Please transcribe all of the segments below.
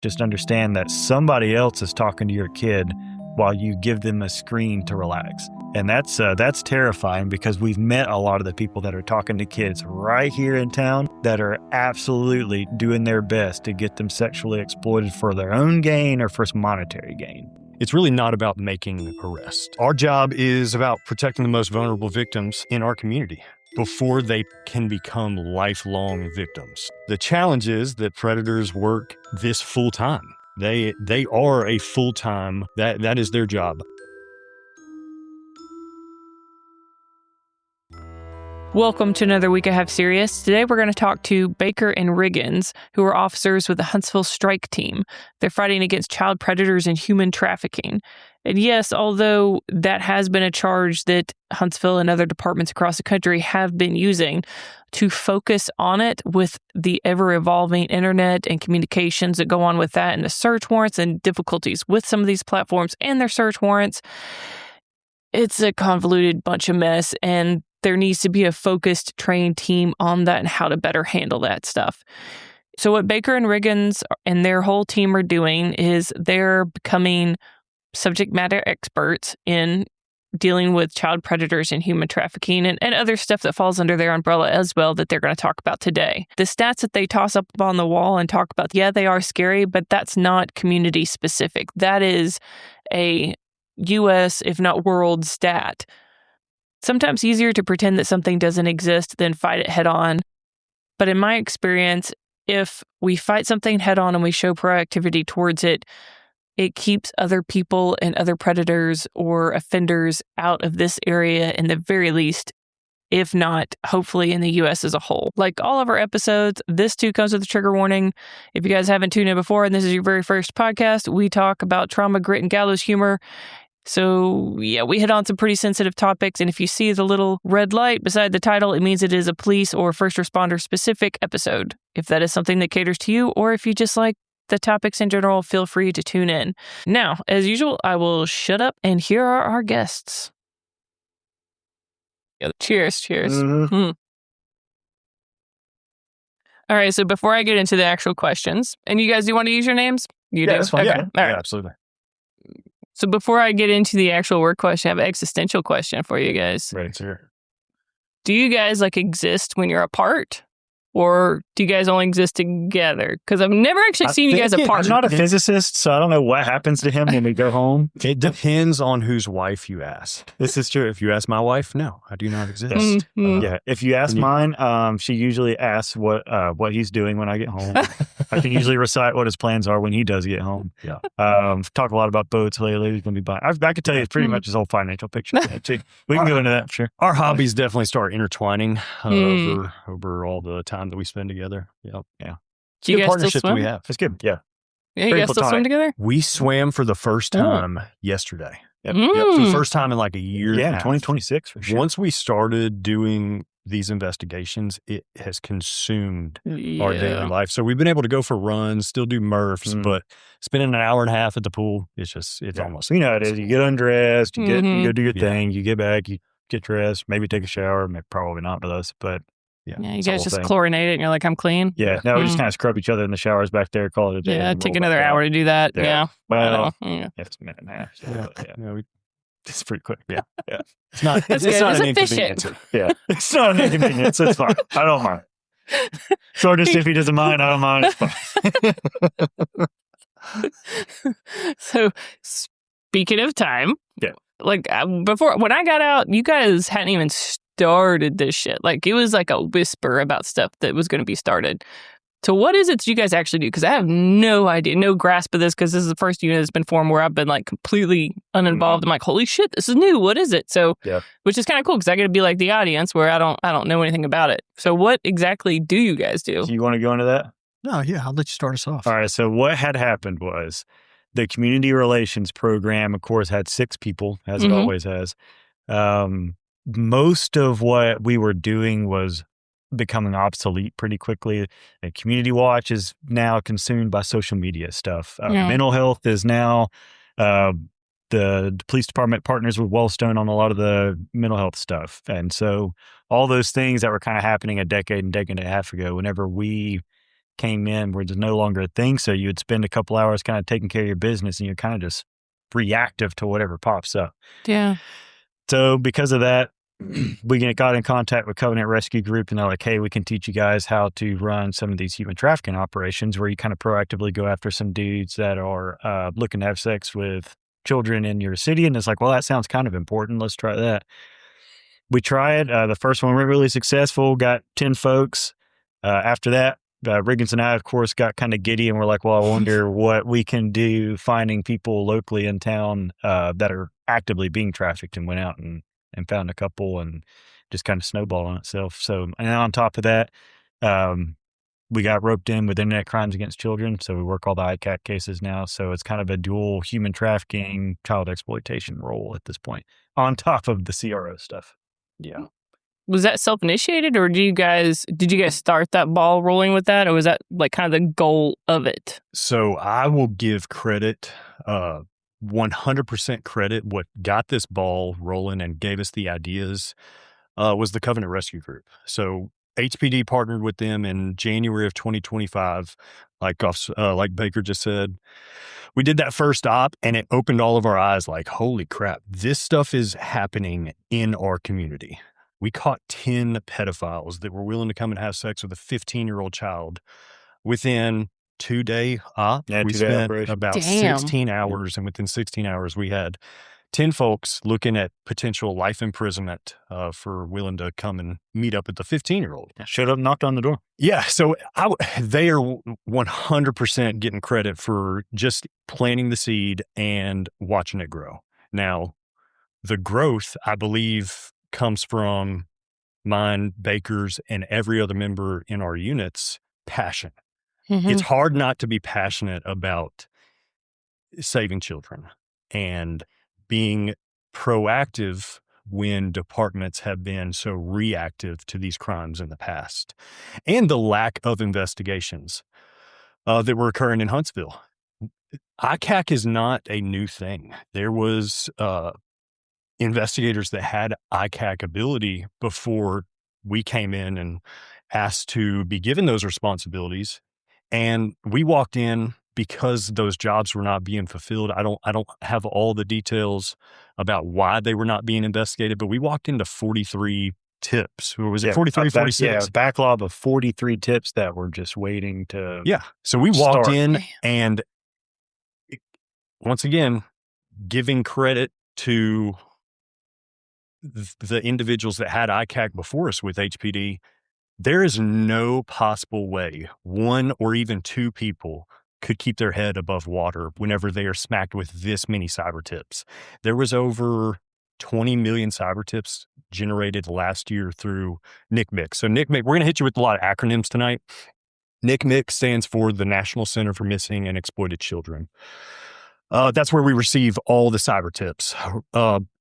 Just understand that somebody else is talking to your kid while you give them a screen to relax. And that's terrifying, because we've met a lot of the people that are talking to kids right here in town that are absolutely doing their best to get them sexually exploited for their own gain or for monetary gain. It's really not about making arrests. Our job is about protecting the most vulnerable victims in our community before they can become lifelong victims. The challenge is that predators work this full time. They are a full-time, that is their job. Welcome to another week of Have Serious. Today we're going to talk to Baker and Riggins, who are officers with the Huntsville strike team. They're fighting against child predators and human trafficking. And yes, although that has been a charge that Huntsville and other departments across the country have been using, to focus on it with the ever-evolving internet and communications that go on with that, and the search warrants and difficulties with some of these platforms and their search warrants, it's a convoluted bunch of mess, and there needs to be a focused, trained team on that and how to better handle that stuff. So what Baker and Riggins and their whole team are doing is they're becoming subject matter experts in dealing with child predators and human trafficking and other stuff that falls under their umbrella as well that they're going to talk about today. The stats that they toss up on the wall and talk about, yeah, they are scary, but that's not community specific. That is a U.S., if not world, stat. Sometimes easier to pretend that something doesn't exist than fight it head on. But in my experience, if we fight something head on and we show proactivity towards it, it keeps other people and other predators or offenders out of this area in the very least, if not, hopefully, in the U.S. as a whole. Like all of our episodes, this too comes with a trigger warning. If you guys haven't tuned in before and this is your very first podcast, we talk about trauma, grit, and gallows humor. So, yeah, we hit on some pretty sensitive topics, and if you see the little red light beside the title, it means it is a police or first responder specific episode. If that is something that caters to you, or if you just like the topics in general, feel free to tune in. Now, as usual, I will shut up, and here are our guests. Cheers. Mm. All right, so before I get into the actual questions, and you guys do want to use your names? You do? That's fine. Okay. Yeah, All right. Absolutely. So before I get into the actual work question, I have an existential question for you guys. Right, sir. Do you guys exist when you're apart? Or do you guys only exist together? Because I've never actually seen you guys apart. I'm not a physicist, so I don't know what happens to him when we go home. It depends on whose wife you ask. This is true. If you ask my wife, no, I do not exist. Mm-hmm. Yeah. If you ask mine, she usually asks what he's doing when I get home. I can usually recite what his plans are when he does get home. Yeah. Talk a lot about boats lately. He's going to be buying. I could tell you pretty much his whole financial picture. We can go into that for sure. Our hobbies definitely start intertwining over all the time that we spend together. Yep. Yeah. Do you Good guys partnership still swim? that we have. It's good. Yeah. Yeah, you Very guys still platonic. swim together? We swam for the first time yesterday. Yep. Mm. Yep. For the first time in like a year. Yeah. and a half. 2026 for sure. Once we started doing these investigations, it has consumed our daily life. So we've been able to go for runs, still do Murphs, but spending an hour and a half at the pool, it's almost. So you know how it is. You get undressed, you Mm-hmm. go do your thing, you get back, you get dressed, maybe take a shower, probably not with us, but Yeah, you it's the guys whole just thing. chlorinate it and you're like, I'm clean. Yeah, no, we just kind of scrub each other in the showers back there, call it a day. Yeah, and take roll another back out. hour to do that. Yeah. Well, Yeah. it's a minute and a half. So, Yeah. yeah. It's pretty quick. Yeah. Yeah. It's not, That's it's good. not It's an efficient. inconvenience. Yeah. It's not an inconvenience. It's fine. I don't mind. Sergeant Stiffy doesn't mind. I don't mind. It's fine. So, speaking of time, Yeah. like before, when I got out, you guys hadn't even started this shit. Like it was like a whisper about stuff that was going to be started. So what is it that you guys actually do? Because I have no idea, no grasp of this, because this is the first unit that's been formed where I've been like completely uninvolved. I'm like, holy shit, this is new. What is it? So, which is kind of cool because I get to be like the audience where I don't know anything about it. So what exactly do you guys do? Do you want to go into that? No, yeah, I'll let you start us off. All right. So what had happened was the community relations program, of course, had 6 people, as it always has. Most of what we were doing was becoming obsolete pretty quickly. And Community Watch is now consumed by social media stuff. Mental health is now, the police department partners with Wellstone on a lot of the mental health stuff. And so all those things that were kind of happening a decade and a half ago, whenever we came in were just no longer a thing. So you would spend a couple hours kind of taking care of your business, and you're kind of just reactive to whatever pops up. Yeah. So because of that, we got in contact with Covenant Rescue Group, and they're like, hey, we can teach you guys how to run some of these human trafficking operations where you kind of proactively go after some dudes that are looking to have sex with children in your city. And it's like, well, that sounds kind of important. Let's try that. We tried. The first one went really successful, got 10 folks. After that, Riggins and I, of course, got kind of giddy, and we're like, well, I wonder what we can do finding people locally in town that are actively being trafficked, and went out and found a couple, and just kind of snowballed on itself. So, and on top of that, we got roped in with internet crimes against children. So we work all the ICAC cases now. So it's kind of a dual human trafficking, child exploitation role at this point, on top of the CRO stuff. Yeah. Was that self-initiated, or did you guys start that ball rolling with that, or was that like kind of the goal of it? So I will give credit, 100% credit. What got this ball rolling and gave us the ideas was the Covenant Rescue Group. So HPD partnered with them in January of 2025, like Baker just said. We did that first op, and it opened all of our eyes like, holy crap, this stuff is happening in our community. We caught 10 pedophiles that were willing to come and have sex with a 15-year-old child within 2-day op. We spent about 16 hours, and within 16 hours, we had 10 folks looking at potential life imprisonment for willing to come and meet up with the 15-year-old. Showed up, knocked on the door. Yeah, so they are 100% getting credit for just planting the seed and watching it grow. Now, the growth, I believe, comes from mine, Baker's, and every other member in our unit's passion. Mm-hmm. It's hard not to be passionate about saving children and being proactive when departments have been so reactive to these crimes in the past, and the lack of investigations that were occurring in Huntsville. ICAC is not a new thing. There was investigators that had ICAC ability before we came in and asked to be given those responsibilities. And we walked in because those jobs were not being fulfilled. I don't have all the details about why they were not being investigated, but we walked into 43 tips. Or was it 43, 46? Yeah, a backlog of 43 tips that were just waiting to So we walked start. in, and once again, giving credit to the individuals that had ICAC before us with HPD, there is no possible way one or even two people could keep their head above water whenever they are smacked with this many cyber tips. There was over 20 million cyber tips generated last year through NCMEC. So NCMEC, we're going to hit you with a lot of acronyms tonight. NCMEC stands for the National Center for Missing and Exploited Children. That's where we receive all the cyber tips.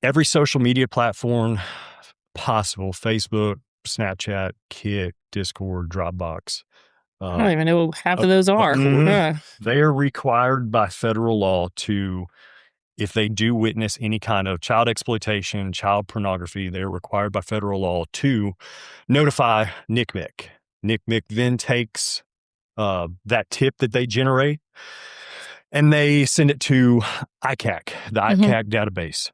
Every social media platform possible, Facebook, Snapchat, Kik, Discord, Dropbox. I don't even know what half of those are. They are required by federal law to, if they do witness any kind of child exploitation, child pornography, they're required by federal law to notify NCMEC. NCMEC then takes that tip that they generate, and they send it to ICAC, the ICAC database.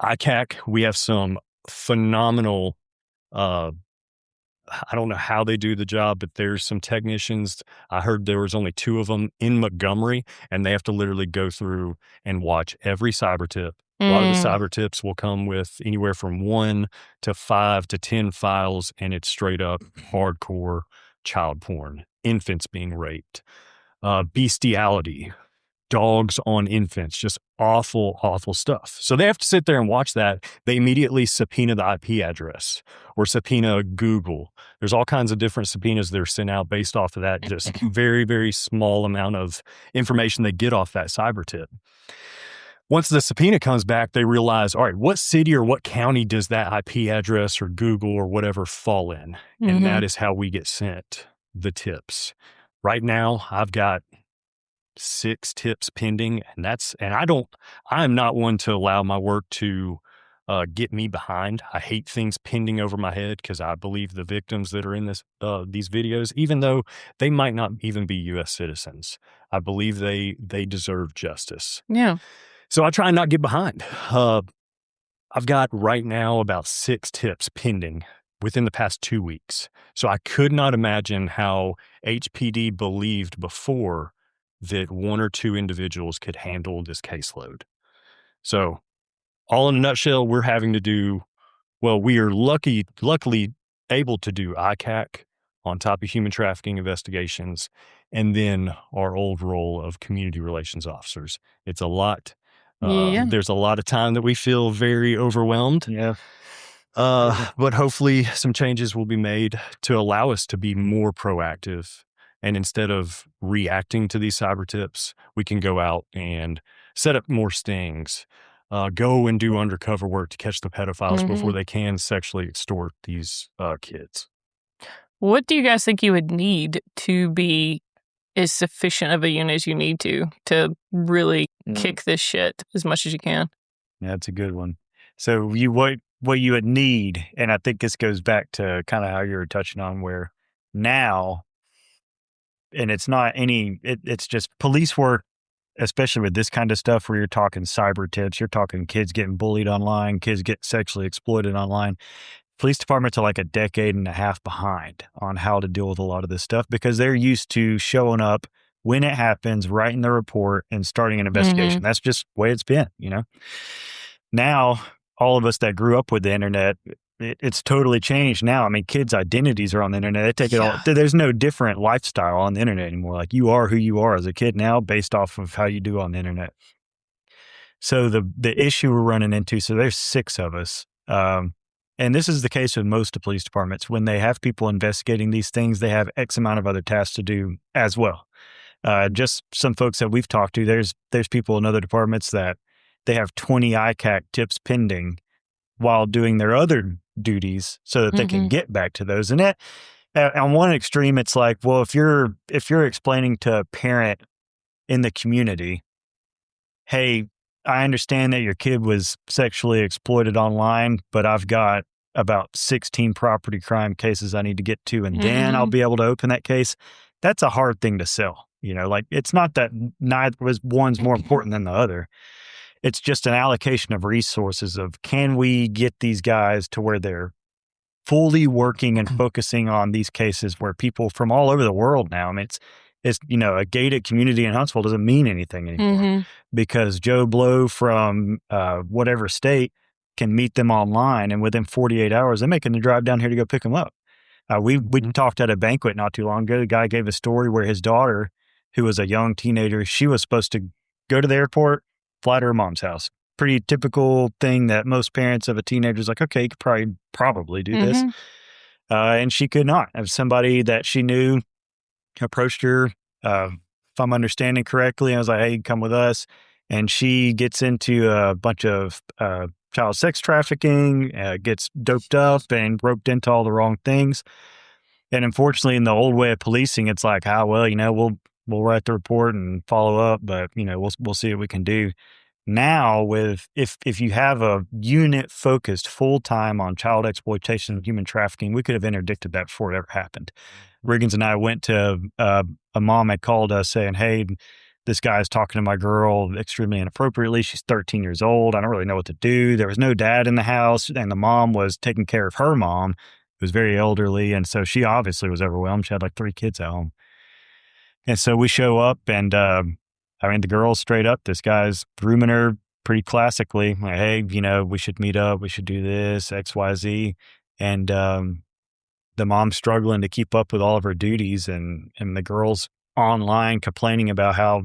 ICAC, we have some phenomenal, I don't know how they do the job, but there's some technicians. I heard there was only 2 of them in Montgomery, and they have to literally go through and watch every cyber tip. A lot of the cyber tips will come with anywhere from 1 to 5 to 10 files, and it's straight up hardcore child porn, infants being raped, bestiality, dogs on infants, just awful, awful stuff. So they have to sit there and watch that. They immediately subpoena the IP address or subpoena Google. There's all kinds of different subpoenas that are sent out based off of that just very, very small amount of information they get off that cyber tip. Once the subpoena comes back, they realize, all right, what city or what county does that IP address or Google or whatever fall in? And that is how we get sent the tips. Right now, I've got 6 tips pending, and I'm not one to allow my work to get me behind. I hate things pending over my head because I believe the victims that are in these videos, even though they might not even be U.S. citizens, I believe they deserve justice. Yeah. So I try and not get behind. I've got right now about 6 tips pending within the past 2 weeks. So I could not imagine how HPD believed before that 1 or 2 individuals could handle this caseload. So all in a nutshell, we're having to do, well, we are luckily able to do ICAC on top of human trafficking investigations, and then our old role of community relations officers. It's a lot. Yeah. There's a lot of time that we feel very overwhelmed. Yeah. But hopefully some changes will be made to allow us to be more proactive. And instead of reacting to these cyber tips, we can go out and set up more stings, go and do undercover work to catch the pedophiles before they can sexually extort these kids. What do you guys think you would need to be as sufficient of a unit as you need to really kick this shit as much as you can? Yeah, that's a good one. So what you would need, and I think this goes back to kind of how you were touching on, where now, and it's not it's just police work, especially with this kind of stuff where you're talking cyber tips, you're talking kids getting bullied online, kids get sexually exploited online. Police departments are like a decade and a half behind on how to deal with a lot of this stuff because they're used to showing up when it happens, writing the report, and starting an investigation. That's just the way it's been, Now, all of us that grew up with the internet, it's totally changed now. I mean, kids' identities are on the internet. They take it all. There's no different lifestyle on the internet anymore. Like, you are who you are as a kid now based off of how you do on the internet. So the issue we're running into, so there's 6 of us. And this is the case with most of police departments. When they have people investigating these things, they have X amount of other tasks to do as well. Just some folks that we've talked to, there's people in other departments that they have 20 ICAC tips pending while doing their other duties so that they can get back to those. And that, on one extreme, it's like, well, if you're explaining to a parent in the community, hey, I understand that your kid was sexually exploited online, but I've got about 16 property crime cases I need to get to, and then I'll be able to open that case. That's a hard thing to sell. Like, it's not that neither one's more important than the other. It's just an allocation of resources of, can we get these guys to where they're fully working and focusing on these cases where people from all over the world now, I mean, it's a gated community in Huntsville doesn't mean anything anymore because Joe Blow from whatever state can meet them online, and within 48 hours, they're making the drive down here to go pick them up. We talked at a banquet not too long ago. The guy gave a story where his daughter, who was a young teenager, she was supposed to go to the airport, fly to her mom's house. Pretty typical thing that most parents of a teenager is like, okay, you could probably do this. And she could not. Somebody that she knew approached her, if I'm understanding correctly. I was like, hey, come with us. And she gets into a bunch of child sex trafficking, gets doped up and roped into all the wrong things. And unfortunately, in the old way of policing, it's like, we'll write the report and follow up, but we'll see what we can do. Now, if you have a unit focused full time on child exploitation and human trafficking, we could have interdicted that before it ever happened. Riggins and I went to a mom had called us saying, hey, this guy's talking to my girl extremely inappropriately. She's 13 years old. I don't really know what to do. There was no dad in the house, and the mom was taking care of her mom, who was very elderly. And so she obviously was overwhelmed. She had like 3 kids at home. And so we show up, and the girl's straight up. This guy's grooming her pretty classically. Like, hey, we should meet up. We should do this, X, Y, Z. And the mom's struggling to keep up with all of her duties, and the girl's online complaining about how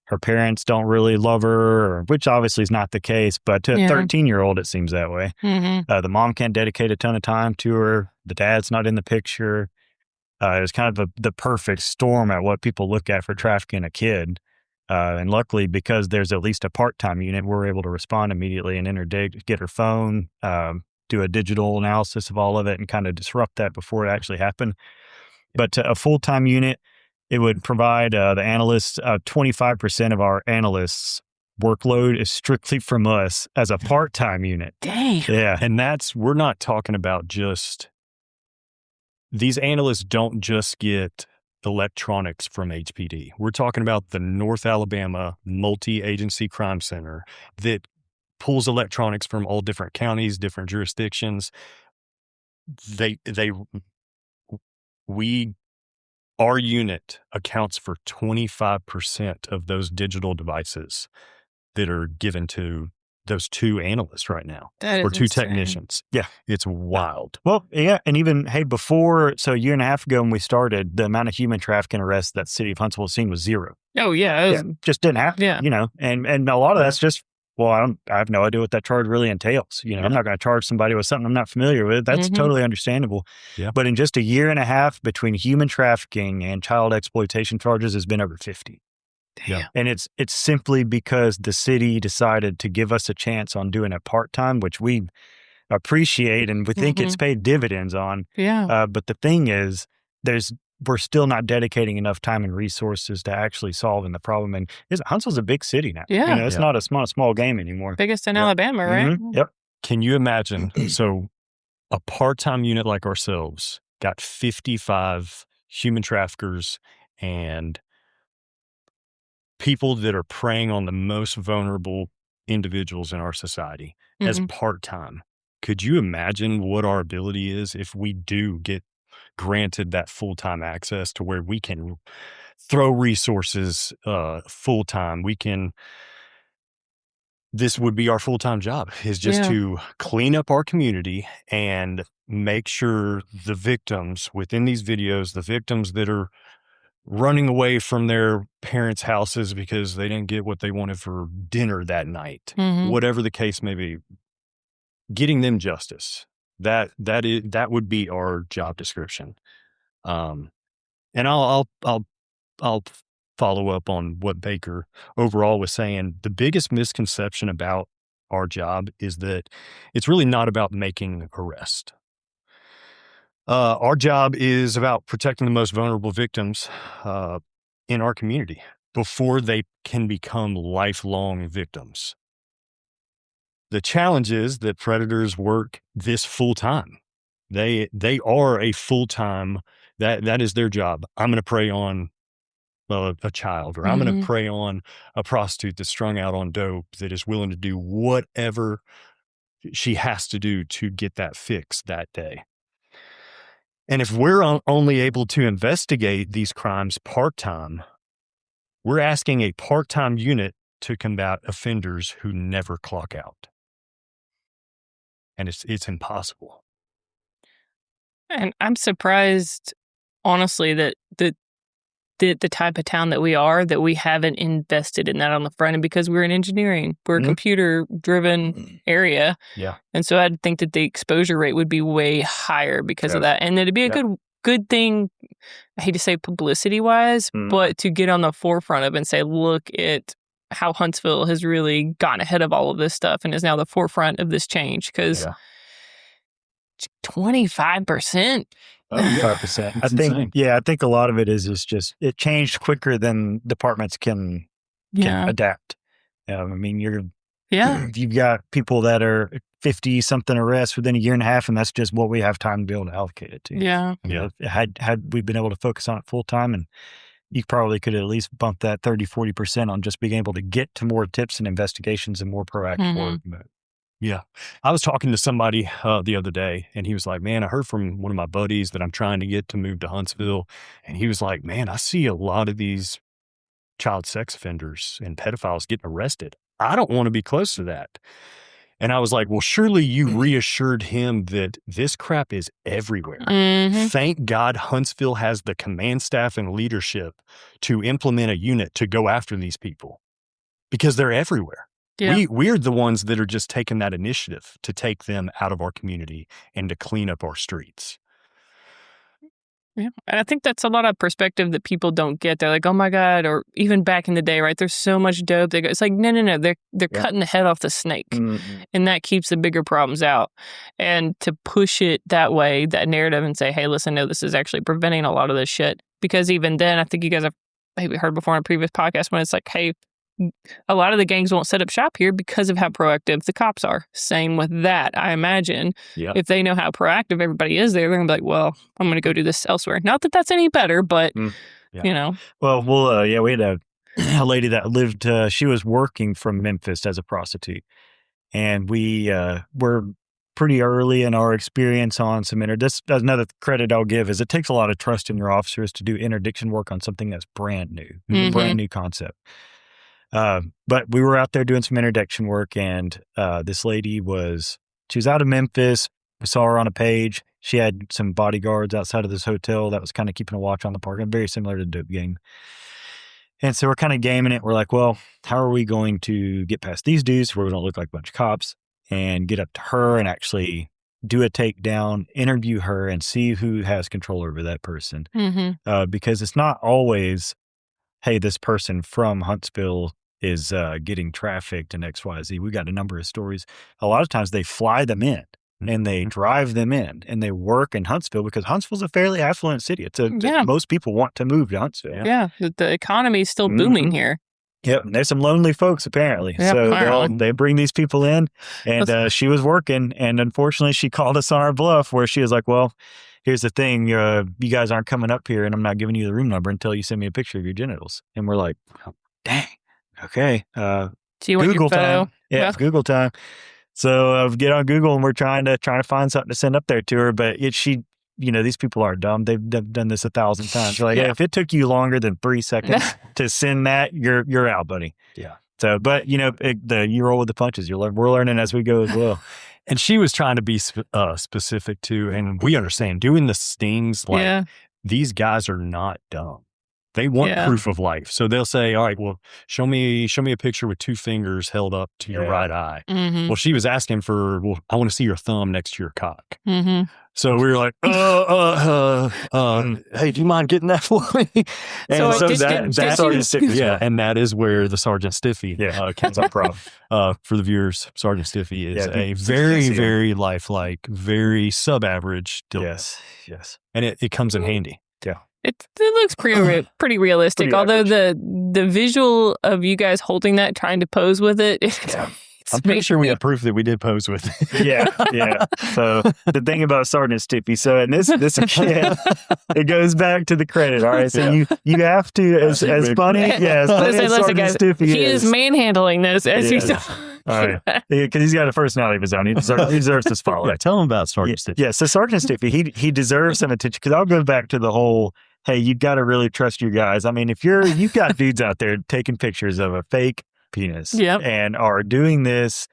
her parents don't really love her, which obviously is not the case, but to a 13-year-old, it seems that way. The mom can't dedicate a ton of time to her. The dad's not in the picture. It's kind of the perfect storm at what people look at for trafficking a kid. And luckily, because there's at least a part-time unit, we're able to respond immediately and interdict, get her phone, do a digital analysis of all of it, and kind of disrupt that before it actually happened. But a full-time unit, it would provide the analysts, 25% of our analysts workload is strictly from us as a part-time unit. Dang. Yeah. And we're not talking about these analysts don't just get electronics from HPD. We're talking about the North Alabama Multi-Agency Crime Center that pulls electronics from all different counties, different jurisdictions. Our unit accounts for 25% of those digital devices that are given to those two analysts right now, That is or two insane. technicians. Yeah. It's wild. Well, yeah. And even, hey, a year and a half ago when we started, the amount of human trafficking arrests that city of Huntsville has seen was zero. Oh, yeah. It was, Just didn't happen. Yeah. And a lot of that's just, I have no idea what that charge really entails. I'm not going to charge somebody with something I'm not familiar with. That's totally understandable. Yeah. But in just a year and a half between human trafficking and child exploitation charges has been over 50. Damn. And it's simply because the city decided to give us a chance on doing it part-time, which we appreciate and we think it's paid dividends on. Yeah. But the thing is, we're still not dedicating enough time and resources to actually solving the problem. And Huntsville's a big city now. Yeah. It's not a small game anymore. Biggest in Alabama, right? Yep. Can you imagine? So a part-time unit like ourselves got 55 human traffickers and people that are preying on the most vulnerable individuals in our society as part-time. Could you imagine what our ability is if we do get granted that full-time access to where we can throw resources full-time? This would be our full-time job, is just to clean up our community and make sure the victims within these videos, the victims that are running away from their parents' houses because they didn't get what they wanted for dinner that night, whatever the case may be, getting them justice. That would be our job description. And I'll follow up on what Baker overall was saying. The biggest misconception about our job is that it's really not about making arrest. Our job is about protecting the most vulnerable victims in our community before they can become lifelong victims. The challenge is that predators work this full time. They are a full time. That is their job. I'm going to prey on a child, or I'm going to prey on a prostitute that's strung out on dope that is willing to do whatever she has to do to get that fix that day. And if we're only able to investigate these crimes part-time, we're asking a part-time unit to combat offenders who never clock out. And it's impossible. And I'm surprised, honestly, that the type of town that we are, that we haven't invested in that on the front end, because we're in engineering. We're a computer-driven area. Yeah. And so I'd think that the exposure rate would be way higher because of that. And it'd be a good thing, I hate to say publicity-wise, but to get on the forefront of and say, look at how Huntsville has really gotten ahead of all of this stuff and is now the forefront of this change. Because 25%? 5%. I think a lot of it is just it changed quicker than departments can adapt. I mean, you've got people that are 50 something arrests within a year and a half, and that's just what we have time to be able to allocate it to. Yeah. Had we been able to focus on it full time, and you probably could at least bump that 30-40% on just being able to get to more tips and investigations and more proactive work. But yeah. I was talking to somebody the other day, and he was like, man, I heard from one of my buddies that I'm trying to get to move to Huntsville. And he was like, man, I see a lot of these child sex offenders and pedophiles getting arrested. I don't want to be close to that. And I was like, well, surely you reassured him that this crap is everywhere. Thank God Huntsville has the command staff and leadership to implement a unit to go after these people, because they're everywhere. Yeah. We're the ones that are just taking that initiative to take them out of our community and to clean up our streets. Yeah. And I think that's a lot of perspective that people don't get. They're like, oh my God, or even back in the day, right? There's so much dope. It's like, no. They're cutting the head off the snake. And that keeps the bigger problems out. And to push it that way, that narrative, and say, hey, listen, no, this is actually preventing a lot of this shit. Because even then, I think you guys have maybe heard before on a previous podcast when it's like, hey, a lot of the gangs won't set up shop here because of how proactive the cops are. Same with that, I imagine. Yeah. If they know how proactive everybody is there, they're going to be like, well, I'm going to go do this elsewhere. Not that that's any better, but, you know. Well, we had a lady that lived, she was working from Memphis as a prostitute. And we were pretty early in our experience on some this another credit I'll give is it takes a lot of trust in your officers to do interdiction work on something that's brand new, brand new concept. But we were out there doing some interdiction work, and this lady she was out of Memphis. We saw her on a page. She had some bodyguards outside of this hotel that was kind of keeping a watch on the park, very similar to Dope Game. And so we're kind of gaming it. We're like, well, how are we going to get past these dudes where we don't look like a bunch of cops and get up to her and actually do a takedown, interview her, and see who has control over that person? Because it's not always, hey, this person from Huntsville is getting trafficked in XYZ. We got a number of stories. A lot of times they fly them in and they drive them in and they work in Huntsville because Huntsville's a fairly affluent city. Most people want to move to Huntsville. Yeah, the economy is still booming here. Yep, and there's some lonely folks apparently. Yeah, so they bring these people in, and she was working, and unfortunately she called us on our bluff where she was like, well, here's the thing, you guys aren't coming up here and I'm not giving you the room number until you send me a picture of your genitals. And we're like, oh, dang, okay. Do you want Google your photo? time. Yeah, it's Google time. So get on Google and we're trying to find something to send up there to her, but these people are dumb. They've done this 1,000 times. They're like, hey, if it took you longer than 3 seconds to send that, you're out, buddy. Yeah. So, but you roll with the punches. We're learning as we go as well. And she was trying to be specific too, and we understand doing the stings. Like these guys are not dumb. They want proof of life. So they'll say, all right, well, show me a picture with 2 fingers held up to your right eye. Well, she was asking for, I want to see your thumb next to your cock. So we were like, hey, do you mind getting that for me? And so that's Sergeant Stiffy. Yeah, and that is where the Sergeant Stiffy comes up from. For the viewers, Sergeant Stiffy is a very, very lifelike, very sub-average dildo. Yes. And it comes in handy. Yeah. It looks pretty realistic. Although the visual of you guys holding that, trying to pose with it, I'm pretty sure we have proof that we did pose with it. Yeah. So the thing about Sergeant Stiffy, and this again, it goes back to the credit. All right, so you have to as funny, as Sergeant Stiffy he is manhandling this as he's. All right, because he's got a personality of his own. He deserves to spotlight. Tell him about Sergeant Stiffy. Yeah, so Sergeant Stiffy, he deserves some attention because I'll go back to the whole. Hey, you got to really trust your guys. I mean, if you've got dudes out there taking pictures of a fake penis and are doing this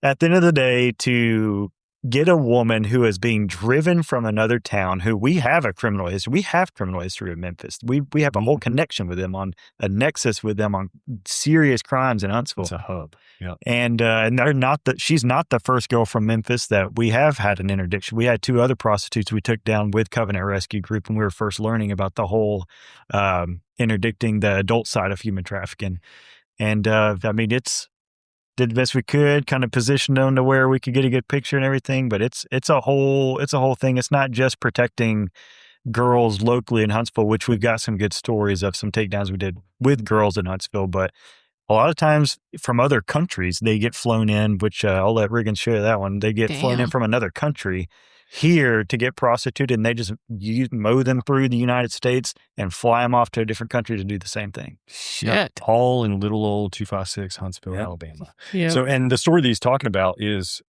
at the end of the day to get a woman who is being driven from another town, who we have a criminal history. We have criminal history in Memphis. We have a whole connection with them, on a nexus with them on serious crimes in Huntsville. It's a hub. Yeah. And she's not the first girl from Memphis that we have had an interdiction. We had 2 other prostitutes we took down with Covenant Rescue Group when we were first learning about the whole interdicting the adult side of human trafficking. And did the best we could, kind of positioned them to where we could get a good picture and everything. But it's a whole thing. It's not just protecting girls locally in Huntsville, which we've got some good stories of some takedowns we did with girls in Huntsville. But a lot of times from other countries, they get flown in, which I'll let Riggins share that one. They get flown in from another country here to get prostituted, and they just mow them through the United States and fly them off to a different country to do the same thing. Shit. All in little old 256 Huntsville, Alabama. Yeah. So, and the story that he's talking about is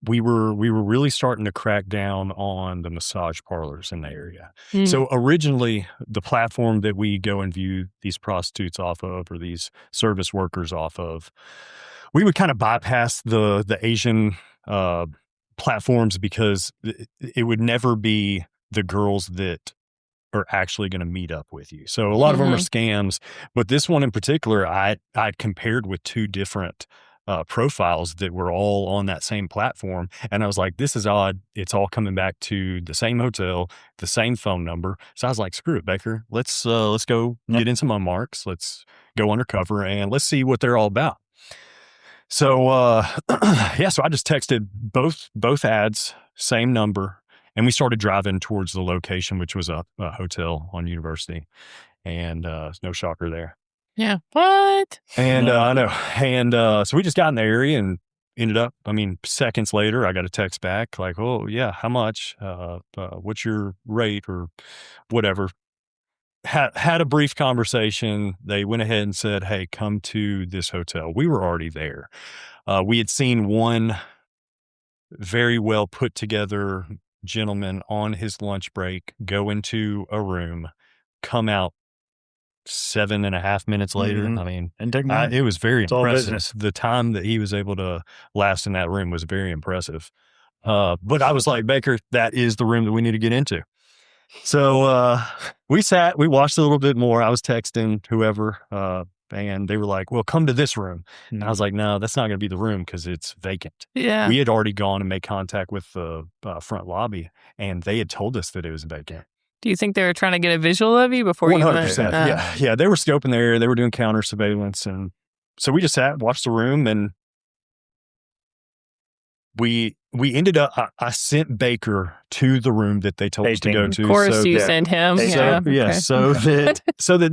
we were really starting to crack down on the massage parlors in the area. So originally, the platform that we go and view these prostitutes off of, or these service workers off of, we would kind of bypass the Asian platforms because it would never be the girls that are actually going to meet up with you. So a lot of them are scams, but this one in particular, I'd compared with 2 different profiles that were all on that same platform. And I was like, this is odd. It's all coming back to the same hotel, the same phone number. So I was like, screw it, Baker. Let's go get in some unmarks. Let's go undercover and let's see what they're all about. So, so I just texted both ads, same number, and we started driving towards the location, which was a hotel on University, and no shocker there. Yeah. What? And I know. And so we just got in the area and ended up, seconds later, I got a text back like, oh, yeah, how much? What's your rate or whatever? Had a brief conversation. They went ahead and said, hey, come to this hotel. We were already there. We had seen one very well put together gentleman on his lunch break go into a room, come out 7.5 minutes later. And take mine. It was very It's all impressive. business. The time that he was able to last in that room was very impressive. But I was like, Baker, that is the room that we need to get into. So we watched a little bit more. I was texting whoever, and they were like, well, come to this room. And I was like, no, that's not going to be the room because it's vacant. Yeah. We had already gone and made contact with the front lobby, and they had told us that it was vacant. Do you think they were trying to get a visual of you before 100%, you went? 100%. Yeah. They were scoping the area. They were doing counter surveillance. And so we just watched the room, and we ended up, I sent Baker to the room that they told us to go to. Of course, you sent him. So that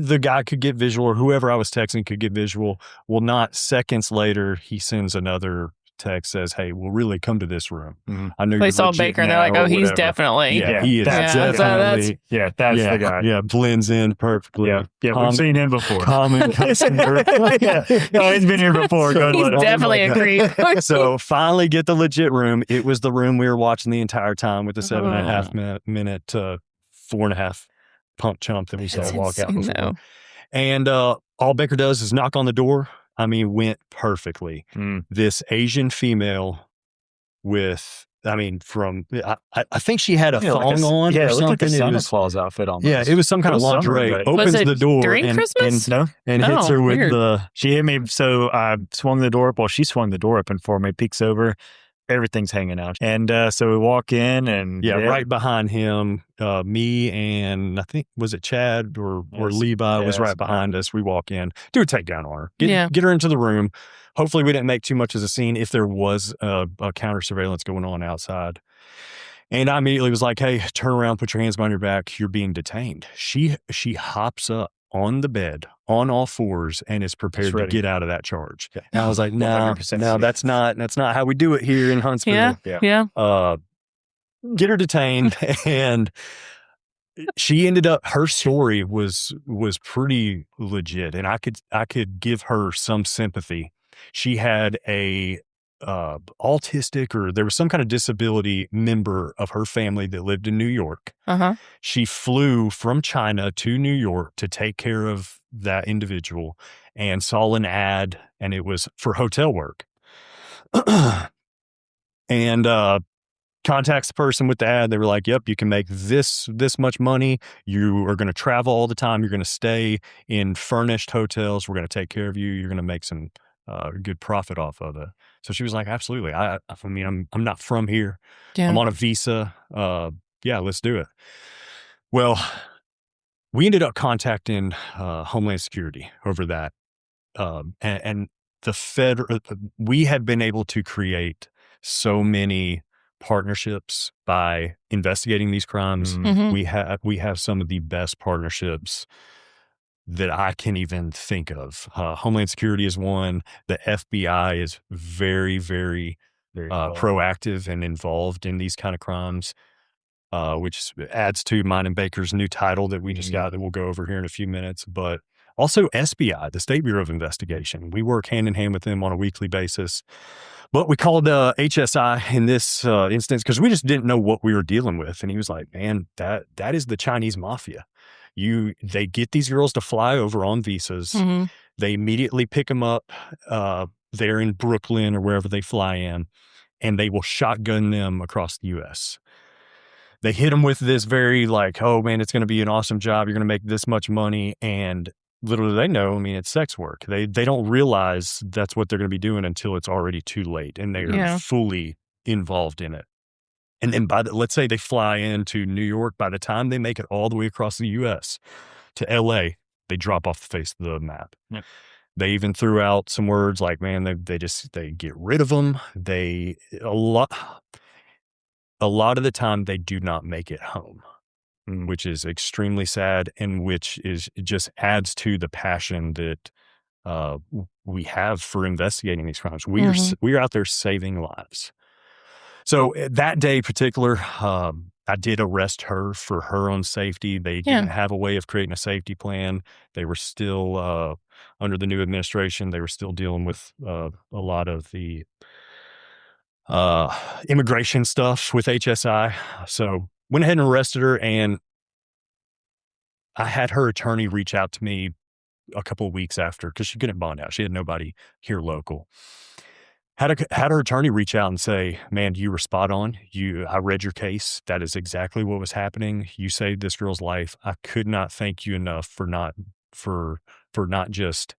the guy could get visual, or whoever I was texting could get visual. Well, not seconds later, he sends another text, says, hey, we'll really come to this room. I know they saw Baker and they're like, oh, he's definitely. Yeah, he is definitely. That's the guy. Yeah, blends in perfectly. Yeah, we've seen him before. Common customer. He's been here before. He's definitely a creep. So finally get the legit room. It was the room we were watching the entire time with the 7.5 minute 4.5 pump chump that we saw walk out before. And all Baker does is knock on the door. Went perfectly. This Asian female with, I think she had a thong on or it something. Like a Santa Claus outfit on. Yeah, it was some kind of lingerie. Opens the door during Christmas? and hits her with the... She hit me, so I swung the door up. Well, she swung the door open for me, peeks over. Everything's hanging out. And so we walk in and... right behind him, me and I think, was it Chad or Levi was right behind us. We walk in, do a takedown on her, get her into the room. Hopefully we didn't make too much of a scene if there was a counter surveillance going on outside. And I immediately was like, hey, turn around, put your hands behind your back. You're being detained. She hops up on the bed on all fours and is prepared to get out of that charge. Yeah. And I was like, no, that's not how we do it here in Huntsville. Yeah. Get her detained. And she ended up, her story was pretty legit, and I could give her some sympathy. She had a autistic, or there was some kind of disability member of her family that lived in New York. She flew from China to New York to take care of that individual and saw an ad, and it was for hotel work. And contacts the person with the ad. They were like, yep, you can make this much money. You are going to travel all the time. You're going to stay in furnished hotels. We're going to take care of you. You're going to make some good profit off of it. So she was like, absolutely. I'm not from here. Yeah. I'm on a visa. Let's do it. Well, we ended up contacting Homeland Security over that. And we have been able to create so many partnerships by investigating these crimes. We have some of the best partnerships that I can even think of. Homeland Security is one. The FBI is very, very, proactive and involved in these kind of crimes, which adds to mine and Baker's new title that we just got that we'll go over here in a few minutes. But also SBI, the State Bureau of Investigation. We work hand in hand with them on a weekly basis. But we called HSI in this instance because we just didn't know what we were dealing with. And he was like, man, that is the Chinese mafia. They get these girls to fly over on visas. They immediately pick them up there in Brooklyn or wherever they fly in, and they will shotgun them across the U.S. They hit them with this very like, oh man, it's going to be an awesome job. You're going to make this much money. And little do they know, it's sex work. They don't realize that's what they're going to be doing until it's already too late and they're fully involved in it. And then let's say they fly into New York, by the time they make it all the way across the U.S. to LA, they drop off the face of the map. Yep. They even threw out some words like, man, they get rid of them. A lot of the time they do not make it home. which is extremely sad, and which is it just adds to the passion that we have for investigating these crimes. We're out there saving lives. So that day in particular, I did arrest her for her own safety. They didn't have a way of creating a safety plan. They were still under the new administration. They were still dealing with a lot of the immigration stuff with HSI. So went ahead and arrested her, and I had her attorney reach out to me a couple of weeks after because she couldn't bond out. She had nobody here local. Had her attorney reach out and say, "Man, you were spot on. I read your case. That is exactly what was happening. You saved this girl's life. I could not thank you enough for not just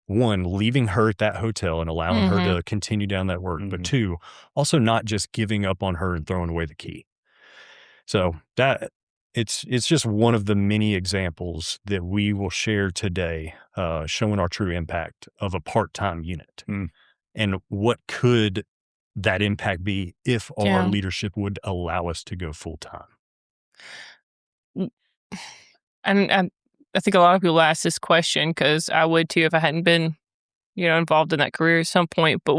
one, leaving her at that hotel and allowing her to continue down that work, but two, also not just giving up on her and throwing away the key." So that it's just one of the many examples that we will share today, showing our true impact of a part-time unit. And what could that impact be if our leadership would allow us to go full-time? And I think a lot of people ask this question because I would too if I hadn't been, involved in that career at some point. But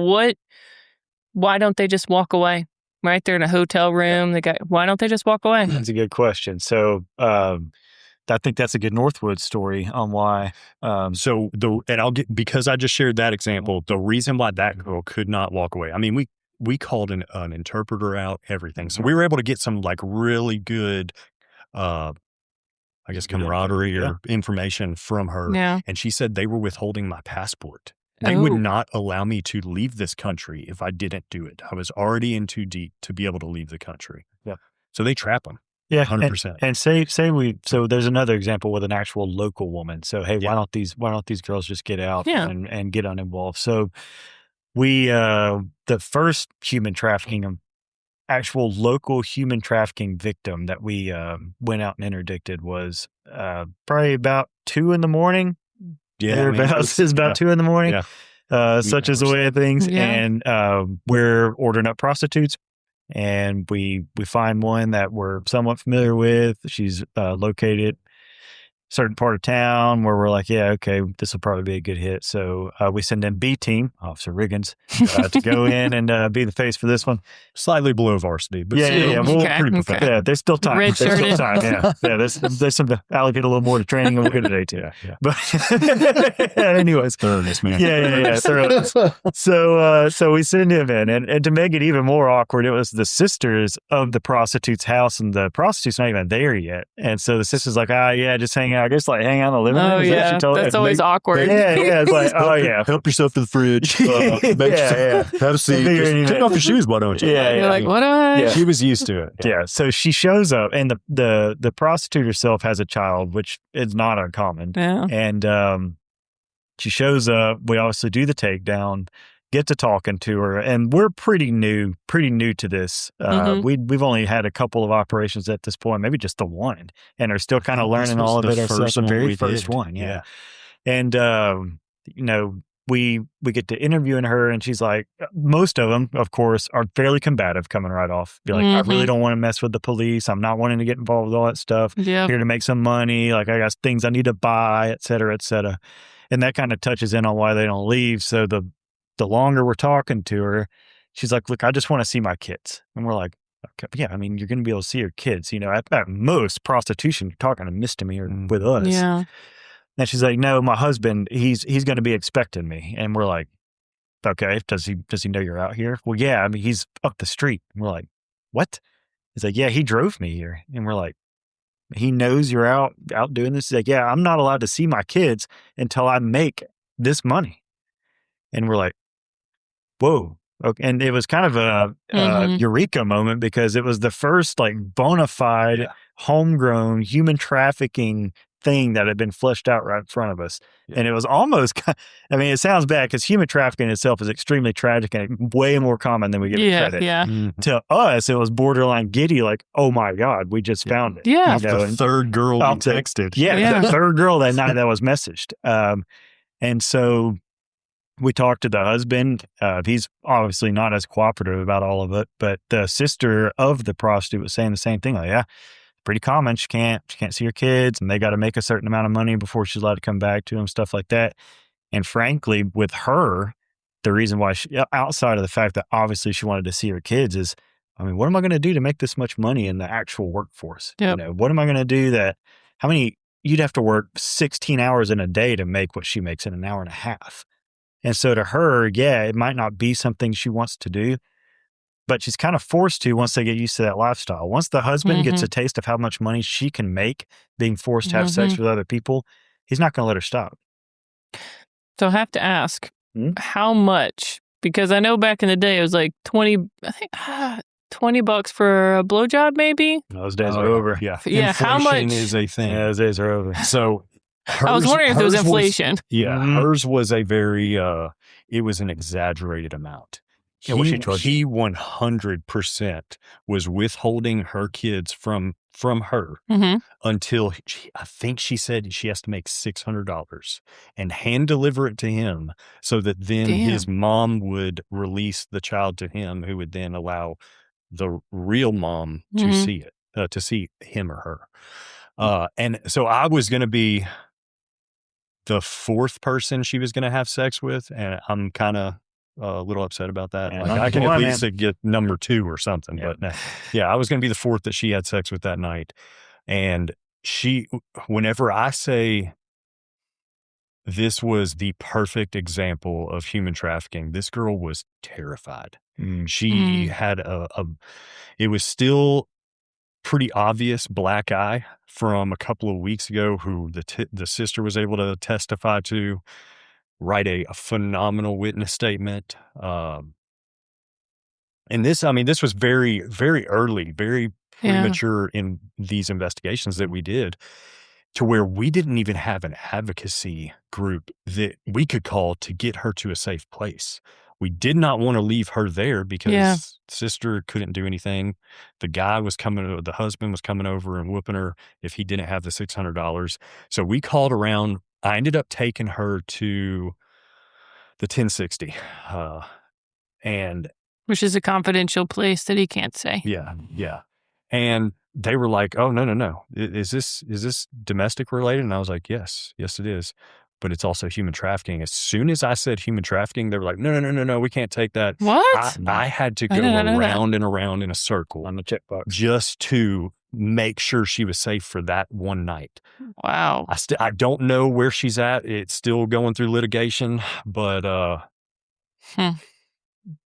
why don't they just walk away? Right there in a hotel room, why don't they just walk away? That's a good question. So I think that's a good Northwood story on why. Because I just shared that example, the reason why that girl could not walk away. I mean, we called an interpreter out, everything. So we were able to get some like really good, camaraderie or information from her. Yeah. And she said they were withholding my passport. They would not allow me to leave this country if I didn't do it. I was already in too deep to be able to leave the country. Yeah. So they trap them. Yeah, 100%. And so there's another example with an actual local woman. So hey, why don't these girls just get out and get uninvolved? So we the first human trafficking, actual local human trafficking victim that we went out and interdicted was probably about 2 a.m. Yeah, it's about 2 a.m. Yeah. Such is the way of things. Yeah. And we're ordering up prostitutes. And we find one that we're somewhat familiar with. She's located a certain part of town where we're like, yeah, okay, this will probably be a good hit. So we send in B team, Officer Riggins, to go in and be the face for this one. Slightly below varsity, but We're pretty professional. Yeah, there's still time. Red There's shirted. still time. Yeah, there's some to allocate a little more to training and we'll get today too. Yeah. But anyways, thoroughness, man. Yeah, thoroughness. So we send him in, and to make it even more awkward, it was the sisters of the prostitute's house, and the prostitute's not even there yet. And so the sister's like, just hang out. I guess like hang out in the living room. Oh yeah, that's always awkward. Yeah, it's like, oh yeah, help yourself to the fridge. Have a seat. Just take off your shoes, why don't you? You're like, what? She was used to it. Yeah. So she shows up, and the prostitute herself has a child, which is not uncommon. Yeah. And she shows up. We obviously do the takedown, get to talking to her, and we're pretty new to this. We've only had a couple of operations at this point, maybe just the one, and are still kind of learning all of it ourselves. The very first one, yeah. And we get to interviewing her, and she's like, most of them, of course, are fairly combative coming right off. Be like, I really don't want to mess with the police. I'm not wanting to get involved with all that stuff. Yeah. Here to make some money. Like I got things I need to buy, et cetera, et cetera. And that kind of touches in on why they don't leave. So the longer we're talking to her, she's like, look, I just want to see my kids. And we're like, okay, yeah, I mean, you're going to be able to see your kids. At most, prostitution, you're talking a misdemeanor with us. Yeah. And she's like, no, my husband, he's going to be expecting me. And we're like, okay, does he know you're out here? Well, yeah, I mean, he's up the street. And we're like, what? He's like, yeah, he drove me here. And we're like, he knows you're out doing this? He's like, yeah, I'm not allowed to see my kids until I make this money. And we're like, whoa. Okay. And it was kind of a eureka moment because it was the first like bona fide, homegrown human trafficking thing that had been fleshed out right in front of us. Yeah. And it was almost, I mean, it sounds bad because human trafficking itself is extremely tragic and way more common than we give it credit. Yeah. To us, it was borderline giddy, like, oh my God, we just found it. Yeah. The third girl you texted. Yeah, the third girl that night that was messaged. And so we talked to the husband. He's obviously not as cooperative about all of it, but the sister of the prostitute was saying the same thing. Like, yeah, pretty common. She can't see her kids, and they got to make a certain amount of money before she's allowed to come back to them, stuff like that. And frankly, with her, the reason why outside of the fact that obviously she wanted to see her kids is, I mean, what am I going to do to make this much money in the actual workforce? Yep. What am I going to do you'd have to work 16 hours in a day to make what she makes in an hour and a half. And so to her, it might not be something she wants to do, but she's kind of forced to once they get used to that lifestyle. Once the husband gets a taste of how much money she can make being forced to have sex with other people, he's not going to let her stop. So I have to ask, how much? Because I know back in the day it was like $20 for a blowjob, maybe? Those days are over. Yeah. Yeah. How much? Inflation is a thing. Yeah, those days are over. So I was wondering if it was inflation. Hers was a very, it was an exaggerated amount. Yeah, what she charged? He 100% was withholding her kids from her until I think she said she has to make $600 and hand deliver it to him so that then his mom would release the child to him, who would then allow the real mom to see it, to see him or her. And so I was going to be the fourth person she was going to have sex with, and I'm kind of a little upset about that. Yeah, like I can at least get number 2 or something, but I was going to be the fourth that she had sex with that night. And whenever I say this was the perfect example of human trafficking, this girl was terrified. She had it was still pretty obvious black eye from a couple of weeks ago, who the sister was able to testify to, write a phenomenal witness statement. And this was very, very early, very premature in these investigations that we did, to where we didn't even have an advocacy group that we could call to get her to a safe place. We did not want to leave her there because sister couldn't do anything. The husband was coming over and whooping her if he didn't have the $600. So we called around. I ended up taking her to the 1060, which is a confidential place that he can't say. Yeah. And they were like, "Oh, no. Is this domestic related?" And I was like, yes, it is. But it's also human trafficking. As soon as I said human trafficking, they were like, no, we can't take that. What? I had to go around and around in a circle on the checkbox just to make sure she was safe for that one night. Wow. I don't know where she's at. It's still going through litigation, but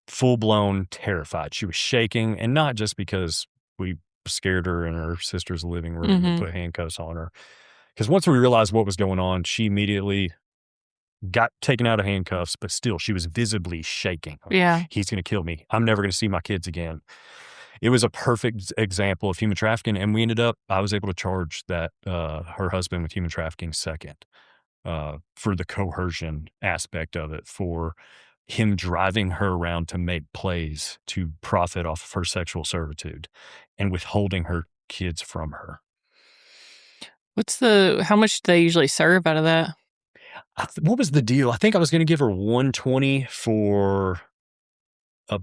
full blown terrified. She was shaking, and not just because we scared her in her sister's living room and put handcuffs on her. Because once we realized what was going on, she immediately got taken out of handcuffs, but still she was visibly shaking. Yeah. He's going to kill me. I'm never going to see my kids again. It was a perfect example of human trafficking. And I was able to charge her husband with human trafficking second, for the coercion aspect of it, for him driving her around to make plays to profit off of her sexual servitude and withholding her kids from her. How much do they usually serve out of that? What was the deal? I think I was going to give her $120 for a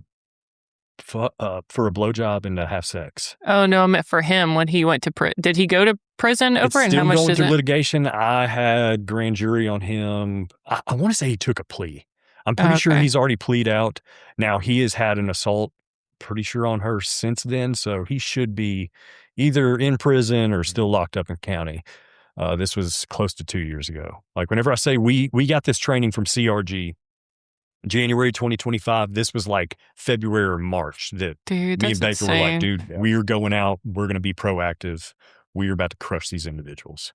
blowjob and to have sex. Oh no, I meant for him when he went to prison. Did he go to prison over? It's and how much still going is through it? litigation. I had grand jury on him. I want to say he took a plea. I'm pretty sure he's already plead out. Now he has had an assault, pretty sure, on her since then. So he should be either in prison or still locked up in county. This was close to 2 years ago. Like whenever I say we got this training from CRG, January 2025, this was like February or March that Dude, me and Baker insane. were like, dude, we're going out. We're going to be proactive. We're about to crush these individuals.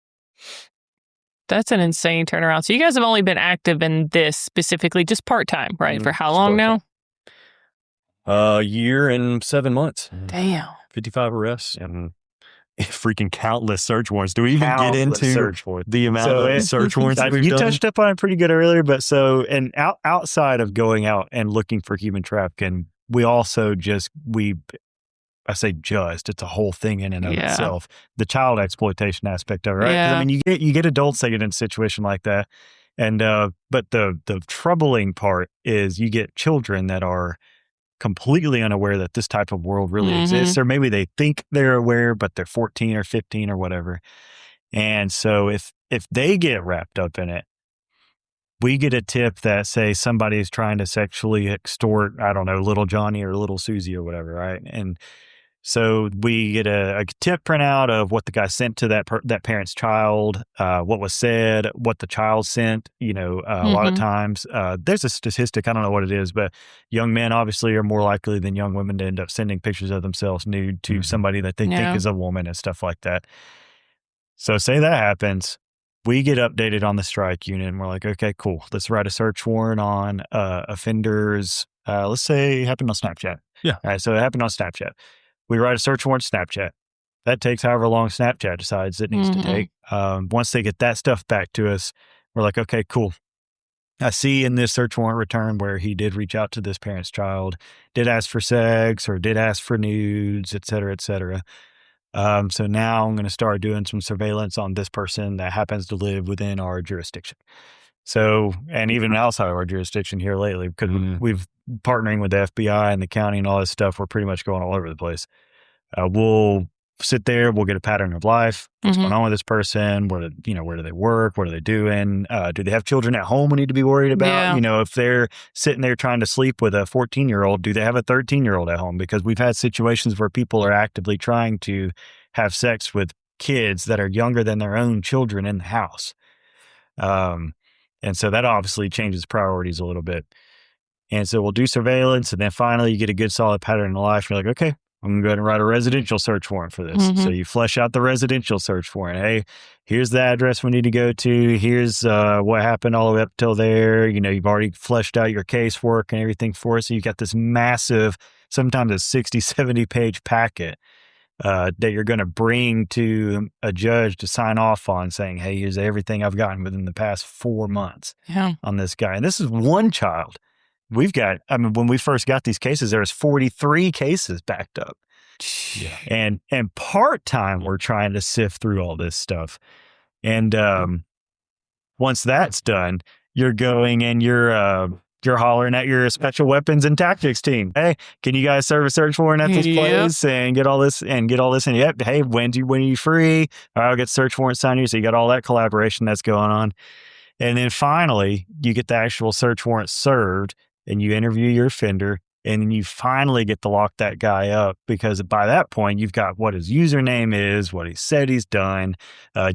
That's an insane turnaround. So you guys have only been active in this specifically just part-time, right? For how long now? A year and 7 months. Damn. 55 arrests and freaking countless search warrants. Do we even get into the amount of search warrants that we've you done? touched up on it pretty good earlier, but outside of going out and looking for human trafficking, we also it's a whole thing in and of itself. The child exploitation aspect of it, right? 'Cause, I mean, you get adults that get in a situation like that, and but the troubling part is you get children that are completely unaware that this type of world really exists, or maybe they think they're aware, but they're 14 or 15 or whatever. And so if they get wrapped up in it, we get a tip that, say, somebody is trying to sexually extort, I don't know, little Johnny or little Susie or whatever, right? And so we get a tip printout of what the guy sent to that parent's child, what was said, what the child sent. A lot of times there's a statistic, I don't know what it is, but young men obviously are more likely than young women to end up sending pictures of themselves nude to somebody that they think is a woman and stuff like that. So say that happens. We get updated on the strike unit and we're like, okay, cool. Let's write a search warrant on offenders. Let's say it happened on Snapchat. Yeah. All right. So it happened on Snapchat. We write a search warrant Snapchat. That takes however long Snapchat decides it needs to take. Once they get that stuff back to us, we're like, okay, cool. I see in this search warrant return where he did reach out to this parent's child, did ask for sex or did ask for nudes, et cetera, et cetera. So now I'm going to start doing some surveillance on this person that happens to live within our jurisdiction. So, and even outside of our jurisdiction here lately, because we've partnering with the FBI and the county and all this stuff, we're pretty much going all over the place. We'll sit there, we'll get a pattern of life. What's going on with this person? Where do they work? What are they doing? Do they have children at home we need to be worried about? Yeah. If they're sitting there trying to sleep with a 14-year-old, do they have a 13-year-old at home? Because we've had situations where people are actively trying to have sex with kids that are younger than their own children in the house. And so that obviously changes priorities a little bit. And so we'll do surveillance, and then finally you get a good solid pattern of life. You're like, okay, I'm going to go ahead and write a residential search warrant for this. So you flesh out the residential search warrant. Hey, here's the address we need to go to. Here's what happened all the way up till there. You've already fleshed out your casework and everything for us. So you got this massive, sometimes a 60, 70-page packet that you're going to bring to a judge to sign off on, saying, hey, here's everything I've gotten within the past 4 months on this guy. And this is one child. We've got, when we first got these cases, there was 43 cases backed up. Yeah. And part-time, we're trying to sift through all this stuff. And once that's done, you're going and you're hollering at your special weapons and tactics team. Hey, can you guys serve a search warrant at this place and get all this? And yep, hey, when are you free? All right, I'll get search warrant signed here. So you got all that collaboration that's going on. And then finally, you get the actual search warrant served and you interview your offender, and then you finally get to lock that guy up, because by that point, you've got what his username is, what he said he's done.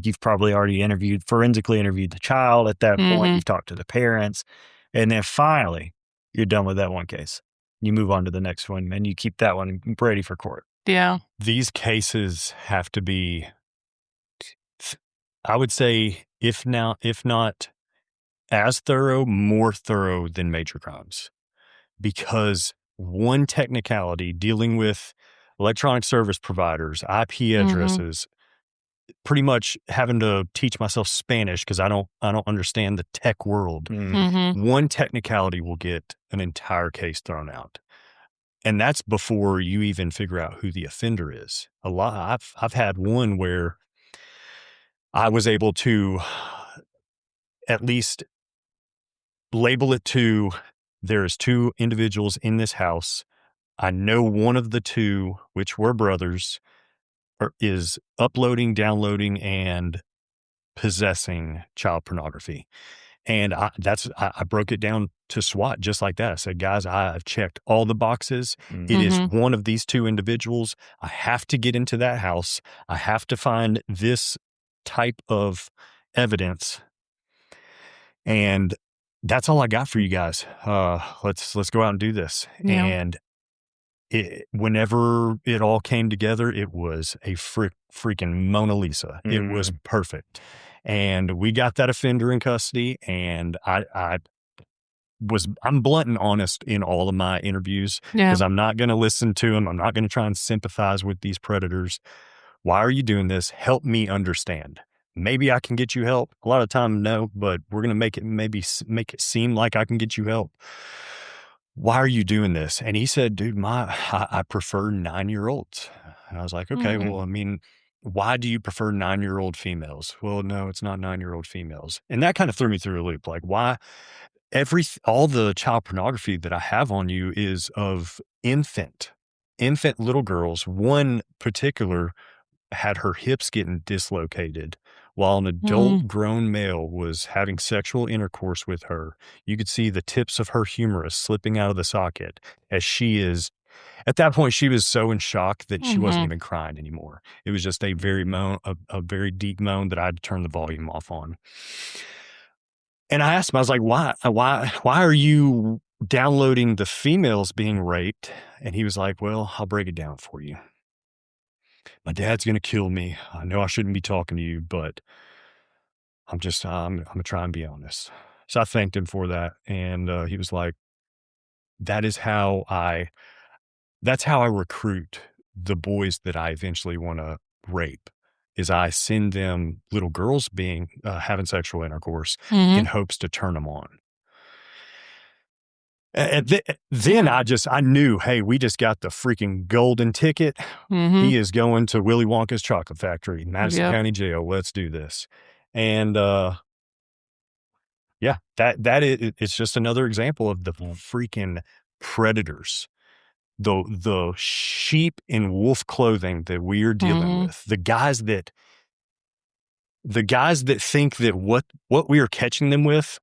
You've probably already forensically interviewed the child at that point. You've talked to the parents. And then finally, you're done with that one case. You move on to the next one, and you keep that one ready for court. Yeah. These cases have to be, I would say, if not as thorough, more thorough than major crimes. Because one technicality, dealing with electronic service providers, IP addresses, pretty much having to teach myself Spanish because I don't understand the tech world. One technicality will get an entire case thrown out. And that's before you even figure out who the offender is. I've had one where I was able to at least label it to, there's two individuals in this house. I know one of the two, which were brothers, is uploading, downloading, and possessing child pornography. And I broke it down to SWAT just like that. I said, guys, I've checked all the boxes. It is one of these two individuals. I have to get into that house. I have to find this type of evidence. And that's all I got for you guys. Let's go out and do this. Yeah. And whenever it all came together, it was a freaking Mona Lisa. It was perfect. And we got that offender in custody, and I'm blunt and honest in all of my interviews, because I'm not going to listen to them. I'm not going to try and sympathize with these predators. Why are you doing this? Help me understand. Maybe I can get you help. A lot of time, no, but we're going to make it seem like I can get you help. Why are you doing this? And he said, dude, I prefer 9-year-olds. And I was like, okay, well, why do you prefer 9-year-old females? Well, no, it's not 9-year-old females. And that kind of threw me through a loop. Like, why? all the child pornography that I have on you is of infant little girls. One particular had her hips getting dislocated while an adult grown male was having sexual intercourse with her. You could see the tips of her humerus slipping out of the socket as she is. At that point, she was so in shock that she wasn't even crying anymore. It was just a very very deep moan that I had to turn the volume off on. And I asked him, I was like, why are you downloading the females being raped? And he was like, well, I'll break it down for you. My dad's going to kill me. I know I shouldn't be talking to you, but I'm going to try and be honest. So I thanked him for that. And he was like, that's how I recruit the boys that I eventually want to rape, is I send them little girls being, having sexual intercourse in hopes to turn them on. And then I knew, hey, we just got the freaking golden ticket. He is going to Willy Wonka's chocolate factory, Madison County Jail. Let's do this. And, it's just another example of the freaking predators, the sheep in wolf clothing that we are dealing with, the guys that think that what we are catching them with,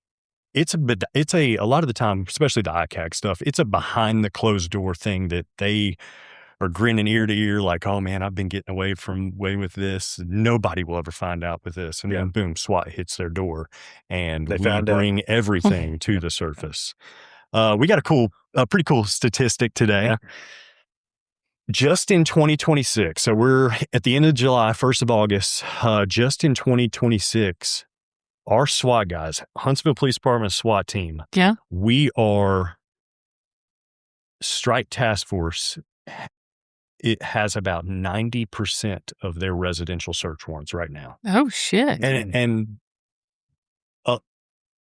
it's a lot of the time, especially the ICAC stuff, it's a behind the closed door thing that they are grinning ear to ear like, oh man, I've been getting away with this. Nobody will ever find out with this. And then boom, SWAT hits their door and we bring everything to the surface. We got a pretty cool statistic today. Yeah. Just in 2026, so we're at the end of July, 1st of August, just in 2026, our SWAT guys, Huntsville Police Department SWAT team, we are Strike Task Force. It has about 90% of their residential search warrants right now. Oh, shit. And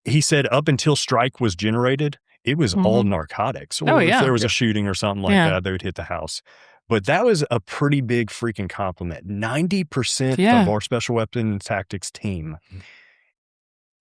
he said up until Strike was generated, it was all narcotics. Or if there was a shooting or something like that, they would hit the house. But that was a pretty big freaking compliment. 90% of our special weapon and tactics team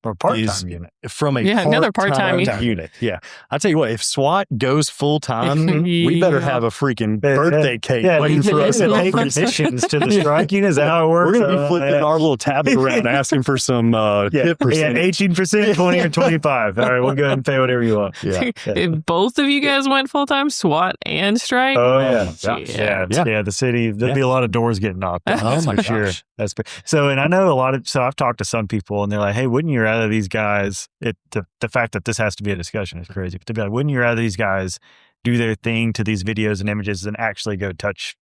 from a part-time unit. From another part-time unit. Yeah. I'll tell you what, if SWAT goes full-time, we better have a freaking birthday cake waiting for us. Take additions to the strike unit. Is that how it works? We're going to be flipping our little tablet around asking for some tip percentage. 18%, 20 or 25. All right, we'll go ahead and pay whatever you want. If both of you guys went full-time, SWAT and strike? Oh, yeah. The city, there'll be a lot of doors getting knocked down. Oh, my sure. That's so, and I know I've talked to some people and they're like, hey, wouldn't you rather these guys, the fact that this has to be a discussion is crazy, but to be like, wouldn't you rather these guys do their thing to these videos and images than actually go touch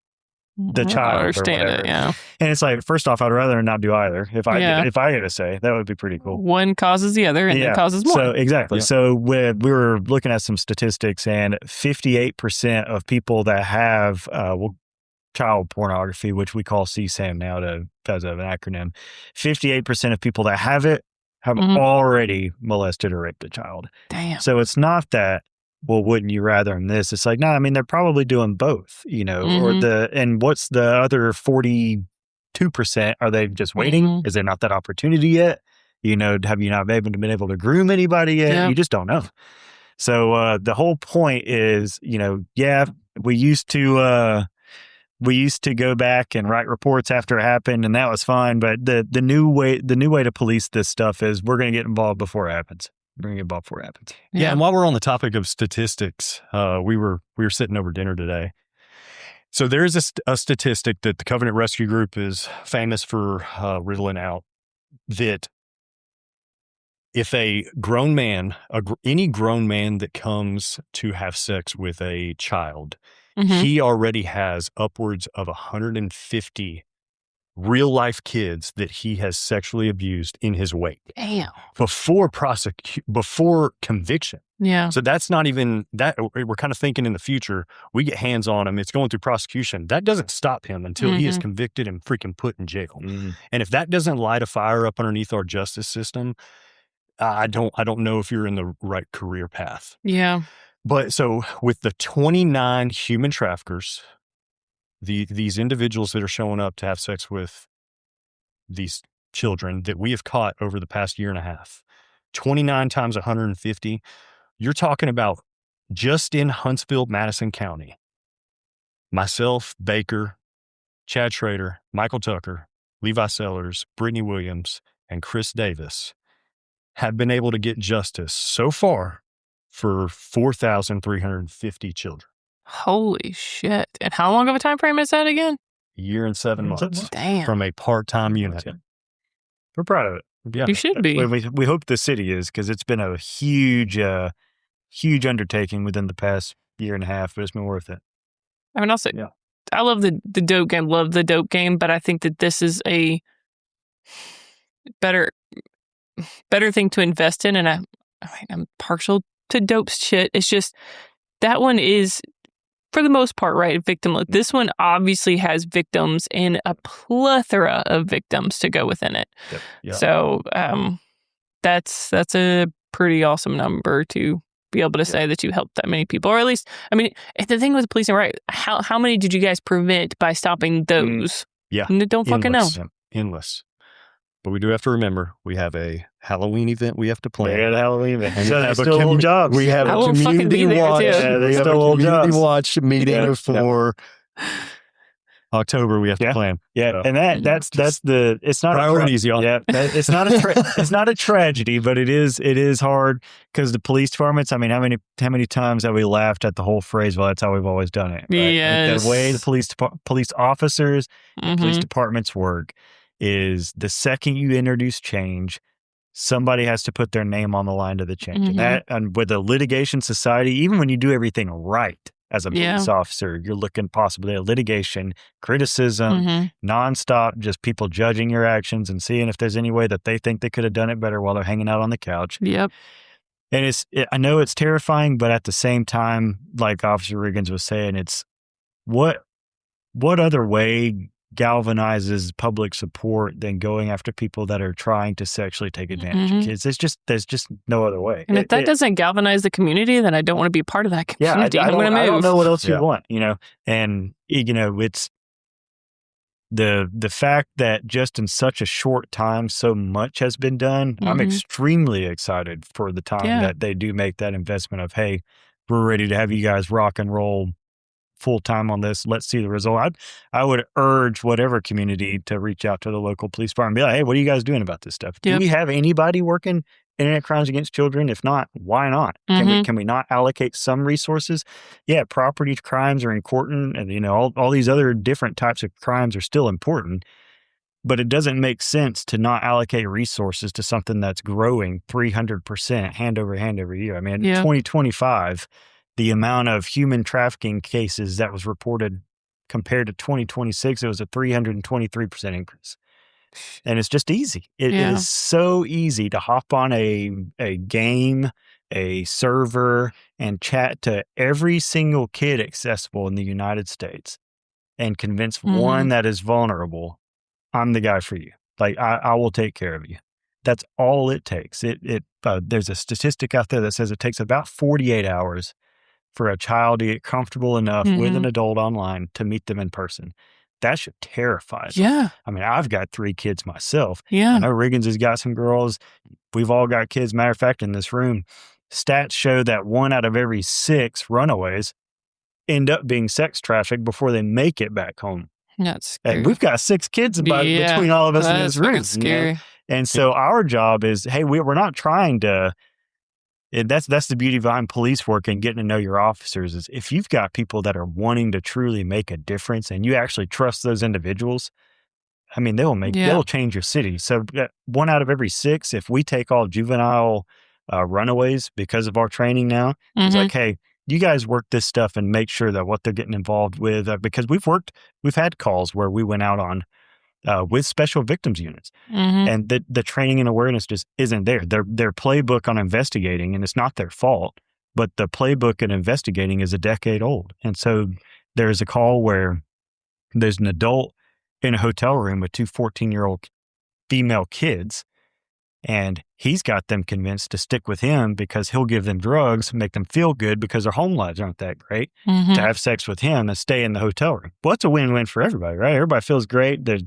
the child? I understand it, yeah. And it's like, first off, I'd rather not do either. If I had to say, that would be pretty cool. One causes the other and it causes more. So exactly. Yeah. So we were looking at some statistics and 58% of people that have, child pornography, which we call CSAM now as an acronym, 58% of people that have it have already molested or raped a child. Damn. So it's not that, well, wouldn't you rather than this? It's like, no, I mean, they're probably doing both, and what's the other 42%? Are they just waiting? Is there not that opportunity yet? Have you not been able to groom anybody yet? Yeah. You just don't know. So the whole point is, we used to go back and write reports after it happened, and that was fine. But the new way to police this stuff is we're going to get involved before it happens. Yeah, and while we're on the topic of statistics, we were sitting over dinner today. So there is a statistic that the Covenant Rescue Group is famous for riddling out, that if any grown man that comes to have sex with a child, he already has upwards of 150 real life kids that he has sexually abused in his wake. Damn. Before conviction. Yeah. So that's not even that. We're kind of thinking in the future, we get hands on him. It's going through prosecution. That doesn't stop him until he is convicted and freaking put in jail. And if that doesn't light a fire up underneath our justice system, I don't know if you're in the right career path. Yeah. But so with the 29 human traffickers, these individuals that are showing up to have sex with these children that we have caught over the past year and a half, 29 times 150, you're talking about just in Huntsville, Madison County, myself, Baker, Chad Schrader, Michael Tucker, Levi Sellers, Brittany Williams, and Chris Davis have been able to get justice so far for 4,350 children. Holy shit. And how long of a time frame is that again? A year and 7 months. Damn. From a part-time unit. We're proud of it. Yeah. You should be. We hope the city is, because it's been a huge undertaking within the past year and a half, but it's been worth it. I mean, also, I love the dope game, but I think that this is a better thing to invest in. And I'm partial to dope shit. It's just that one is, for the most part, right, victimless. This one obviously has victims and a plethora of victims to go within it. Yep. Yeah. So that's a pretty awesome number to be able to say that you helped that many people, or at least, I mean, the thing with the policing, right? How many did you guys prevent by stopping those? Yeah, don't fucking know. Endless. But we do have to remember, we have a Halloween event we have to plan. Yeah, the Halloween event. And So we they have still hold jobs. We have I a will fucking be community there, watch. too. Yeah, they We have still a hold community jobs. watch meeting for October. We have to plan. Yeah, So, and that's the it's not priorities, y'all. Yeah, it's not it's not a tragedy, but it is hard because the police departments. I mean, how many times have we laughed at the whole phrase? Well, that's how we've always done it. Right? Yes. The way the police officers, Mhm. police departments work is the second you introduce change, somebody has to put their name on the line to the change. Mhm. And with a litigation society, even when you do everything right as a police officer, you're looking possibly at litigation, criticism, Mhm. nonstop, just people judging your actions and seeing if there's any way that they think they could have done it better while they're hanging out on the couch. Yep. And I know it's terrifying, but at the same time, like Officer Riggins was saying, it's what other way galvanizes public support than going after people that are trying to sexually take advantage of kids. There's just no other way. And if that doesn't galvanize the community, then I don't want to be part of that community. I I'm going to move. don't know what else you want, and it's the fact that just in such a short time, so much has been done. I'm extremely excited for the time that they do make that investment of, hey, we're ready to have you guys rock and roll full time on this. Let's see the result. I would urge whatever community to reach out to the local police department and be like, hey, what are you guys doing about this stuff? Do we have anybody working internet crimes against children? If not, why not? Can we not allocate some resources? Yeah, property crimes are important, and all these other different types of crimes are still important. But it doesn't make sense to not allocate resources to something that's growing 300% hand over hand every year. I mean, in 2025, the amount of human trafficking cases that was reported compared to 2026, it was a 323% increase. And it's just easy. It is so easy to hop on a game, a server, and chat to every single kid accessible in the United States and convince one that is vulnerable, I'm the guy for you. Like, I will take care of you. That's all it takes. There's a statistic out there that says it takes about 48 hours for a child to get comfortable enough with an adult online to meet them in person. That should terrify them. Yeah. I mean, I've got 3 kids myself. Yeah. I know Riggins has got some girls. We've all got kids. Matter of fact, in this room, stats show that 1 out of every 6 runaways end up being sex trafficked before they make it back home. That's scary. And we've got 6 kids between all of us in this room. Scary. And so our job is, hey, we're not trying to. That's the beauty behind police work and getting to know your officers is if you've got people that are wanting to truly make a difference and you actually trust those individuals, I mean, they'll change your city. So 1 out of every 6, if we take all juvenile runaways because of our training now, it's like, hey, you guys work this stuff and make sure that what they're getting involved with, because we've had calls where we went out on with special victims units. And the training and awareness just isn't there. Their playbook on investigating, and it's not their fault, but the playbook in investigating is a decade old. And so there's a call where there's an adult in a hotel room with 2 14-year-old female kids, and he's got them convinced to stick with him because he'll give them drugs, make them feel good because their home lives aren't that great, to have sex with him and stay in the hotel room. Well, it's a win-win for everybody, right? Everybody feels great. There's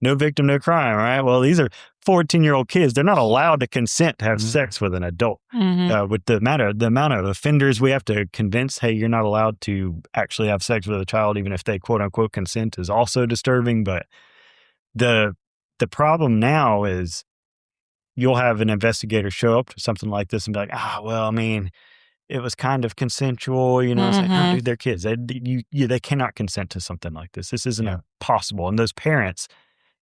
no victim, no crime, right? Well, these are 14-year-old kids, they're not allowed to consent to have sex with an adult. With the amount of offenders we have to convince, hey, you're not allowed to actually have sex with a child, even if they quote unquote consent, is also disturbing. But the problem now is you'll have an investigator show up to something like this and be like, well, I mean, it was kind of consensual, It's like, no, dude, they're kids. They cannot consent to something like this. This isn't possible. And those parents,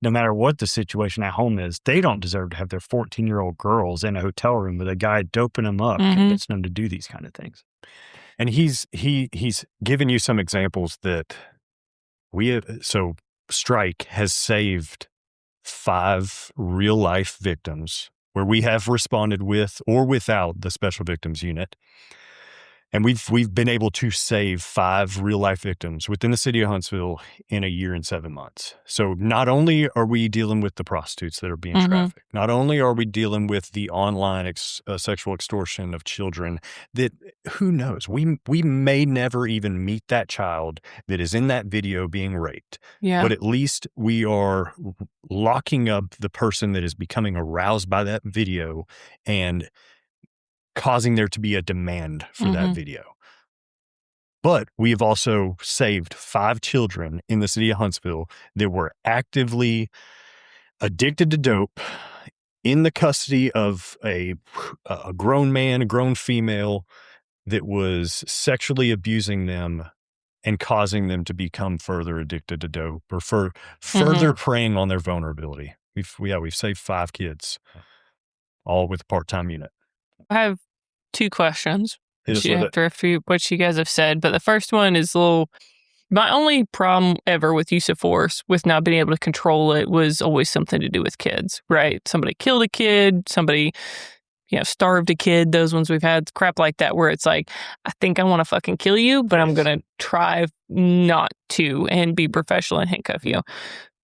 no matter what the situation at home is, they don't deserve to have their 14-year-old girls in a hotel room with a guy doping them up, convincing them to do these kind of things. And he's given you some examples that so Strike has saved 5 real life victims where we have responded with or without the Special Victims Unit. And we've been able to save 5 real life victims within the city of Huntsville in a year and 7 months. So not only are we dealing with the prostitutes that are being trafficked, not only are we dealing with the online sexual extortion of children that, who knows, we may never even meet that child that is in that video being raped. Yeah. But at least we are locking up the person that is becoming aroused by that video and causing there to be a demand for that video. But we have also saved 5 children in the city of Huntsville that were actively addicted to dope in the custody of a grown man, a grown female that was sexually abusing them and causing them to become further addicted to dope or further preying on their vulnerability. We've saved 5 kids, all with a part-time unit. I have 2 questions After what you guys have said, but the first one is my only problem ever with use of force, with not being able to control it, was always something to do with kids, right? Somebody killed a kid, somebody, starved a kid, those ones we've had, crap like that, where it's like, I think I want to fucking kill you, but I'm going to try not to and be professional and handcuff you.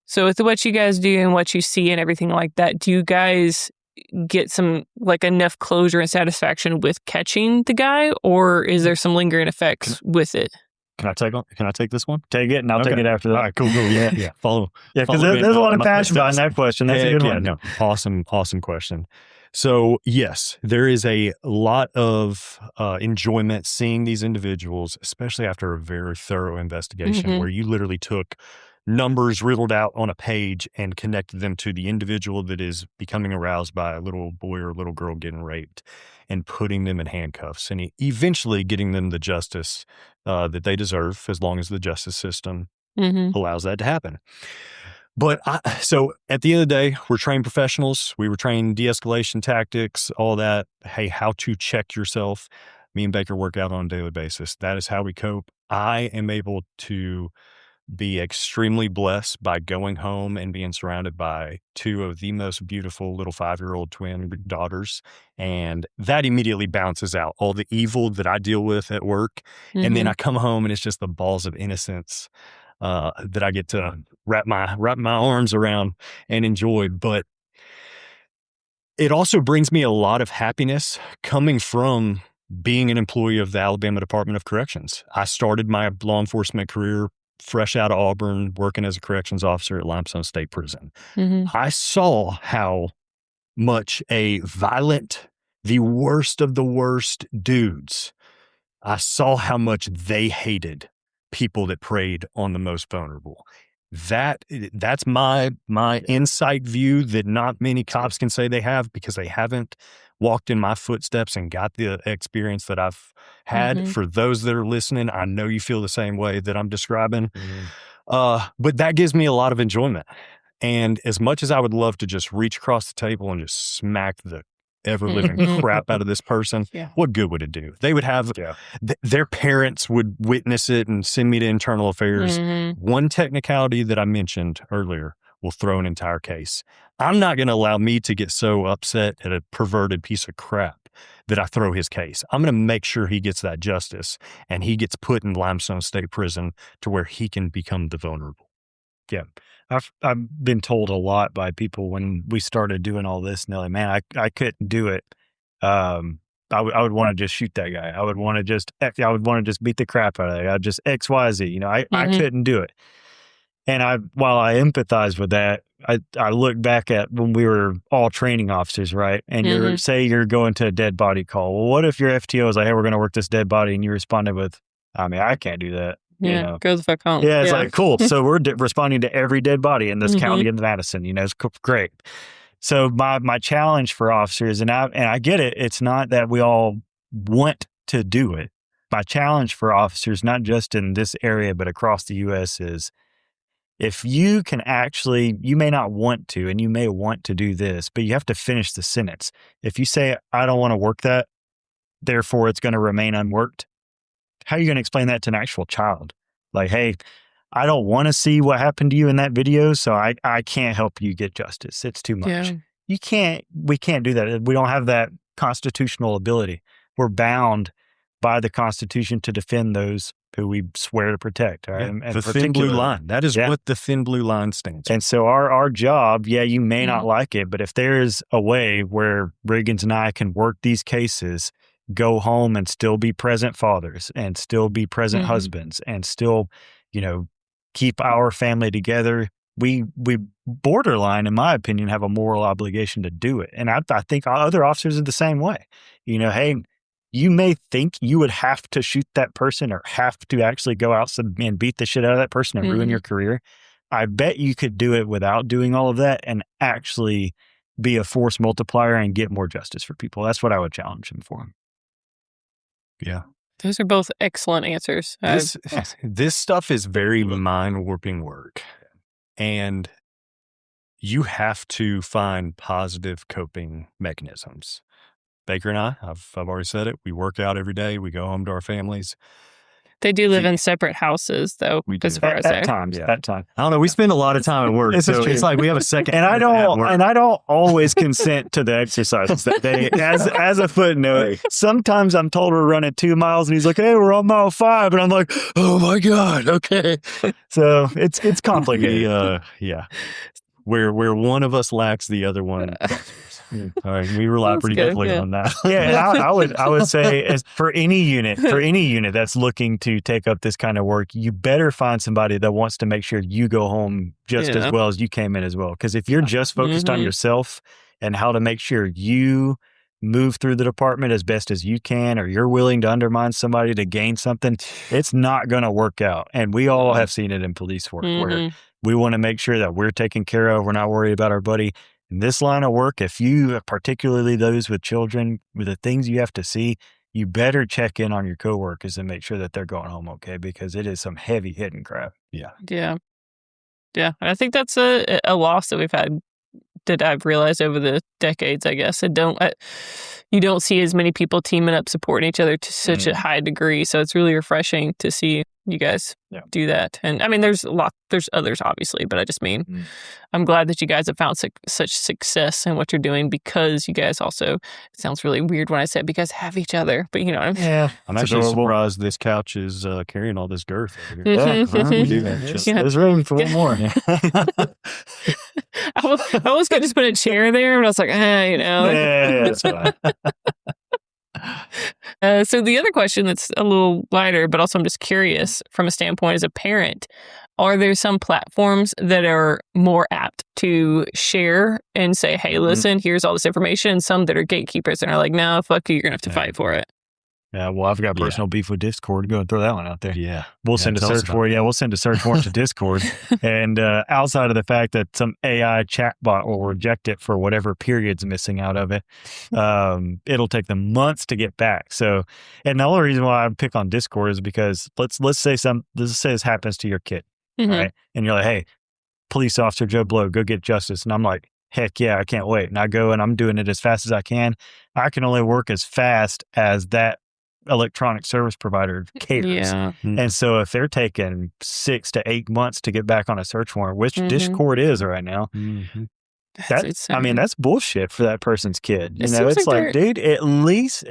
So with what you guys do and what you see and everything like that, do you guys get some enough closure and satisfaction with catching the guy, or is there some lingering effects with it? Can I take this one? Take it, and I'll take it after that. All right, cool. Yeah. Follow. Yeah, because there's a lot of passion behind that question. That's a good one. No, awesome question. So yes, there is a lot of enjoyment seeing these individuals, especially after a very thorough investigation where you literally took numbers riddled out on a page and connected them to the individual that is becoming aroused by a little boy or a little girl getting raped and putting them in handcuffs and eventually getting them the justice that they deserve, as long as the justice system allows that to happen. But so at the end of the day, we're trained professionals. We were trained de-escalation tactics, all that. Hey, how to check yourself. Me and Baker work out on a daily basis. That is how we cope. I am able to be extremely blessed by going home and being surrounded by 2 of the most beautiful little 5-year-old twin daughters. And that immediately bounces out all the evil that I deal with at work. And then I come home and it's just the balls of innocence that I get to wrap my arms around and enjoy. But it also brings me a lot of happiness coming from being an employee of the Alabama Department of Corrections. I started my law enforcement career fresh out of Auburn, working as a corrections officer at Limestone State Prison. I saw how much the worst of the worst dudes, I saw how much they hated people that preyed on the most vulnerable. That's my insight view that not many cops can say they have, because they haven't walked in my footsteps and got the experience that I've had. For those that are listening, I know you feel the same way that I'm describing. But that gives me a lot of enjoyment. And as much as I would love to just reach across the table and just smack the ever-living crap out of this person, what good would it do? They would have, their parents would witness it and send me to internal affairs. One technicality that I mentioned earlier will throw an entire case. I'm not going to allow me to get so upset at a perverted piece of crap that I throw his case. I'm going to make sure he gets that justice and he gets put in Limestone State Prison to where he can become the vulnerable. Yeah. I've been told a lot by people when we started doing all this, and they're like, man, I couldn't do it. I would want to just shoot that guy. I would want to just beat the crap out of that guy. Just X, Y, Z. I couldn't do it. And while I empathize with that, I look back at when we were all training officers, right? And you're going to a dead body call. Well, what if your FTO is like, hey, we're going to work this dead body, and you responded with, I mean, I can't do that. Yeah, go the fuck home. Yeah, it's like, cool. So we're responding to every dead body in this county in Madison. It's great. So my challenge for officers, and I get it, it's not that we all want to do it. My challenge for officers, not just in this area, but across the U.S., is if you can actually, you may not want to, and you may want to do this, but you have to finish the sentence. If you say, I don't want to work that, therefore it's going to remain unworked, how are you going to explain that to an actual child? Like, hey, I don't want to see what happened to you in that video, so I can't help you get justice. It's too much. Yeah. We can't do that. We don't have that constitutional ability. We're bound by the Constitution to defend those who we swear to protect. Right? Yeah, the thin blue line. That is what the thin blue line stands for. And so our job, you may not like it, but if there's a way where Riggins and I can work these cases, go home and still be present fathers and still be present husbands and still, keep our family together, we borderline, in my opinion, have a moral obligation to do it. And I think other officers are the same way. Hey, you may think you would have to shoot that person or have to actually go out and beat the shit out of that person and ruin your career. I bet you could do it without doing all of that and actually be a force multiplier and get more justice for people. That's what I would challenge them for. Yeah. Those are both excellent answers. This stuff is very mind-warping work. And you have to find positive coping mechanisms. Baker and I've already said it. We work out every day. We go home to our families. They do live in separate houses, though, as far as at times. I don't know. We spend a lot of time at work, so it's like we have a second. And I don't always consent to the exercises that they. As a footnote, sometimes I'm told we're running 2 miles, and he's like, "Hey, we're on mile 5," and I'm like, "Oh my god, okay." So it's complicated. Where one of us lacks, the other one. All right, we rely pretty heavily on that. Yeah, and I would say, as for any unit that's looking to take up this kind of work, you better find somebody that wants to make sure you go home just as well as you came in as well. Because if you're just focused on yourself and how to make sure you move through the department as best as you can, or you're willing to undermine somebody to gain something, it's not going to work out. And we all have seen it in police work where we want to make sure that we're taken care of. We're not worried about our buddy. In this line of work, if you, particularly those with children, with the things you have to see, you better check in on your coworkers and make sure that they're going home okay, because it is some heavy hitting crap. Yeah. And I think that's a loss that we've had, that I've realized over the decades, I guess. You don't see as many people teaming up, supporting each other to such a high degree. So it's really refreshing to see you guys do that. And I mean, there's others, obviously, but I just mean, I'm glad that you guys have found such success in what you're doing, because you guys also, it sounds really weird when I say it, because have each other, but you know what I mean? Yeah. I'm actually surprised this couch is carrying all this girth over here. We do that. There's room for one more. I was going to just put a chair there, and I was like, that's fine. So the other question that's a little lighter, but also I'm just curious from a standpoint as a parent, are there some platforms that are more apt to share and say, hey, listen, here's all this information, and some that are gatekeepers and are like, no, fuck you, you're going to have to fight for it? Yeah, well, I've got personal beef with Discord. Go and throw that one out there. Yeah. We'll send a search warrant. Yeah, we'll send a search warrant to Discord. And outside of the fact that some AI chatbot will reject it for whatever period's missing out of it, it'll take them months to get back. So, and the only reason why I pick on Discord is because let's say this happens to your kid, right? And you're like, hey, police officer Joe Blow, go get justice. And I'm like, heck yeah, I can't wait. And I go and I'm doing it as fast as I can. I can only work as fast as that electronic service provider caters. Yeah. And so if they're taking 6 to 8 months to get back on a search warrant, which Discord is right now, that's bullshit for that person's kid. It's like, dude, at least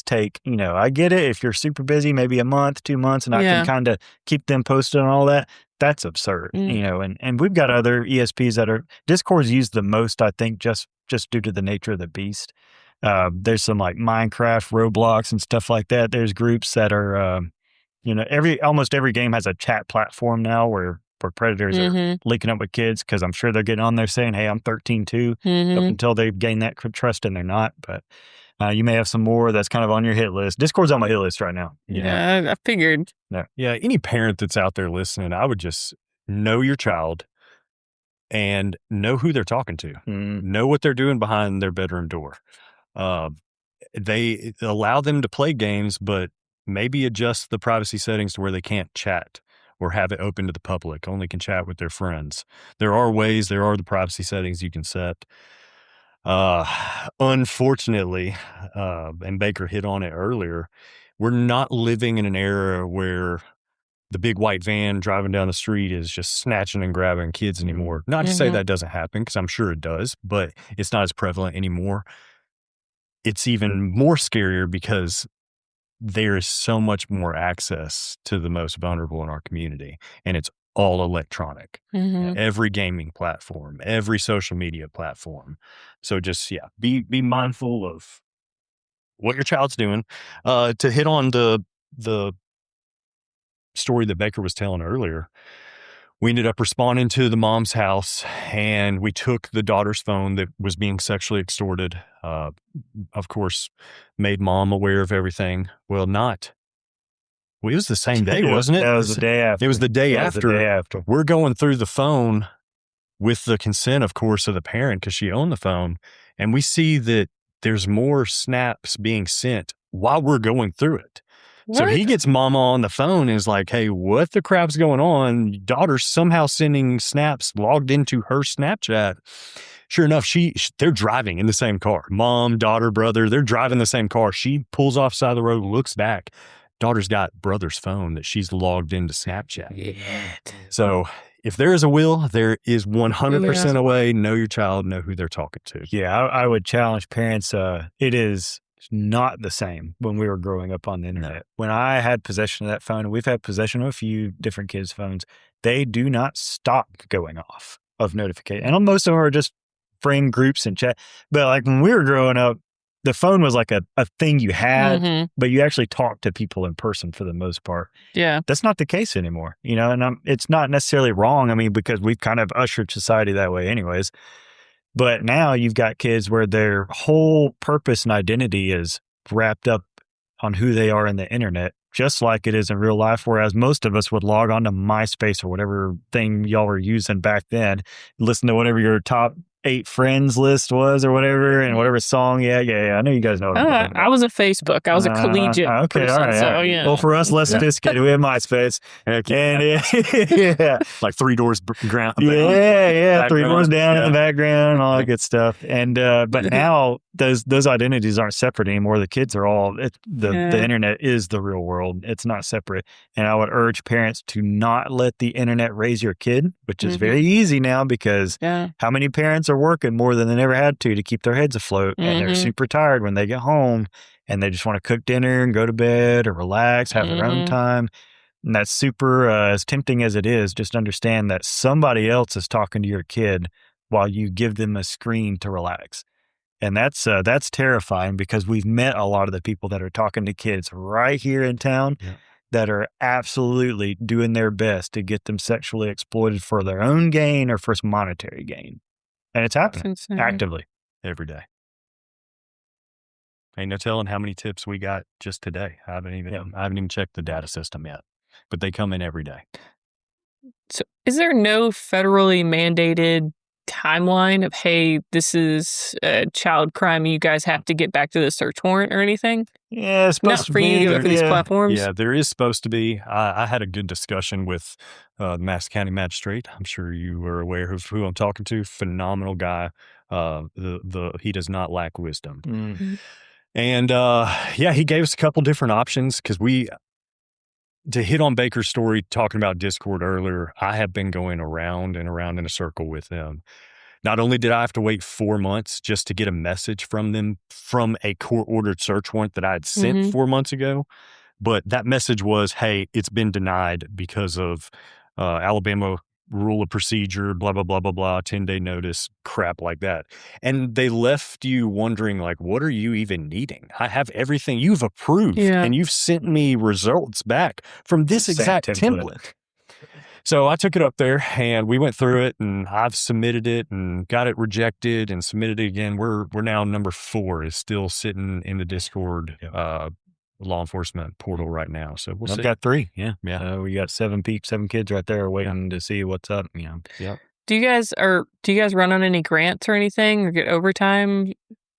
take, I get it. If you're super busy, maybe a month, 2 months, and I can kind of keep them posted on all that. That's absurd, and we've got other ESPs that are, Discord's used the most, I think, just due to the nature of the beast. There's some like Minecraft, Roblox, and stuff like that. There's groups that are, almost every game has a chat platform now where where predators are linking up with kids, because I'm sure they're getting on there saying, hey, I'm 13 too, up until they've gained that trust and they're not. But you may have some more that's kind of on your hit list. Discord's on my hit list right now. Yeah, I figured. Yeah, any parent that's out there listening, I would just know your child and know who they're talking to. Know what they're doing behind their bedroom door. They allow them to play games, but maybe adjust the privacy settings to where they can't chat or have it open to the public, only can chat with their friends. There are the privacy settings you can set. Unfortunately, and Baker hit on it earlier, we're not living in an era where the big white van driving down the street is just snatching and grabbing kids anymore. Not to say that doesn't happen, because I'm sure it does, but it's not as prevalent anymore. It's even more scarier because there is so much more access to the most vulnerable in our community, and it's all electronic. Every gaming platform, every social media platform. So just, be mindful of what your child's doing. To hit on the story that Baker was telling earlier, we ended up responding to the mom's house, and we took the daughter's phone that was being sexually extorted. Of course, made mom aware of everything. Well, it was the same day, wasn't it? That was the day after. It was the day That after. was the day after. We're going through the phone with the consent, of course, of the parent, because she owned the phone, and we see that there's more snaps being sent while we're going through it. So he gets mama on the phone and is like, hey, what the crap's going on? Daughter's somehow sending snaps logged into her Snapchat. Sure enough, they're driving in the same car. Mom, daughter, brother, they're driving the same car. She pulls off side of the road, looks back. Daughter's got brother's phone that she's logged into Snapchat. So if there is a will, there is 100% a way. Know your child, know who they're talking to. Yeah, I would challenge parents. It is not the same when we were growing up on the internet. When I had possession of that phone, and we've had possession of a few different kids' phones, they do not stop going off of notification. And most of them are just friend groups and chat. But like when we were growing up, the phone was like a thing you had, but you actually talked to people in person for the most part. Yeah. That's not the case anymore, and it's not necessarily wrong. I mean, because we've kind of ushered society that way anyways. But now you've got kids where their whole purpose and identity is wrapped up on who they are in the internet, just like it is in real life. Whereas most of us would log on to MySpace or whatever thing y'all were using back then, listen to whatever your top 8 friends list was or whatever, and whatever song. Yeah. I know you guys know what I'm talking about. I was a Facebook. I was a collegiate okay, person, all right. so yeah. Well, for us less sophisticated, we have MySpace. And yeah. Like 3 doors ground. Yeah. 3 doors down in the background and all that good stuff. And but now those identities aren't separate anymore. The kids are all the internet is the real world. It's not separate. And I would urge parents to not let the internet raise your kid, which is very easy now, because how many parents are working more than they ever had to keep their heads afloat, and they're super tired when they get home, and they just want to cook dinner and go to bed or relax, have their own time. And that's super, as tempting as it is, just understand that somebody else is talking to your kid while you give them a screen to relax. And that's terrifying, because we've met a lot of the people that are talking to kids right here in town that are absolutely doing their best to get them sexually exploited for their own gain or for monetary gain. And it's happening actively every day. Ain't no telling how many tips we got just today. I haven't even checked the data system yet, but they come in every day. So is there no federally mandated timeline of, hey, this is a child crime, you guys have to get back to the search warrant or anything? Yeah, it's supposed Not for you to go for these platforms. Yeah, there is supposed to be. I had a good discussion with the Madison County Magistrate. I'm sure you are aware of who I'm talking to. Phenomenal guy. He does not lack wisdom. And he gave us a couple different options, because to hit on Baker's story, talking about Discord earlier, I have been going around and around in a circle with them. Not only did I have to wait 4 months just to get a message from them from a court-ordered search warrant that I had sent 4 months ago, but that message was, hey, it's been denied because of Alabama rule of procedure, blah, blah, blah, blah, blah, 10-day notice, crap like that. And they left you wondering, like, what are you even needing? I have everything you've approved, and you've sent me results back from this exact template. So I took it up there and we went through it, and I've submitted it and got it rejected and submitted it again. We're now number 4 is still sitting in the Discord law enforcement portal right now. So we'll see. I've got 3. Yeah. Yeah. We got 7 kids right there waiting to see what's up. Yep. Do you guys run on any grants or anything or get overtime?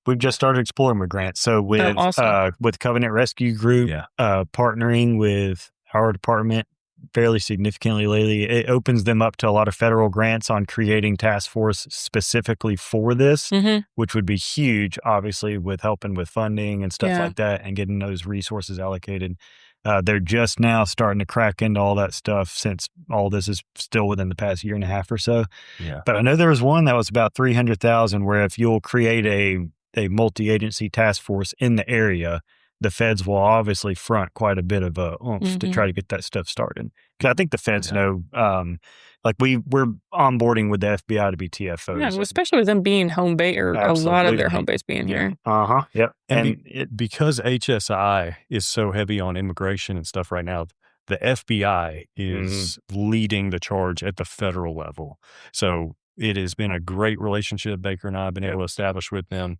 We've just started exploring with grants. So with awesome. with Covenant Rescue Group, partnering with our department fairly significantly lately, it opens them up to a lot of federal grants on creating task force specifically for this, which would be huge, obviously, with helping with funding and stuff like that and getting those resources allocated. They're just now starting to crack into all that stuff since all this is still within the past year and a half or so. Yeah. But I know there was one that was about $300,000 where if you'll create a multi-agency task force in the area, the feds will obviously front quite a bit of a oomph to try to get that stuff started. Because I think the feds know, we're onboarding with the FBI to be TFOs. Yeah, especially with them being home base, or a lot of their home base being here. Yep. And because HSI is so heavy on immigration and stuff right now, the FBI is leading the charge at the federal level. So it has been a great relationship Baker and I have been able to establish with them.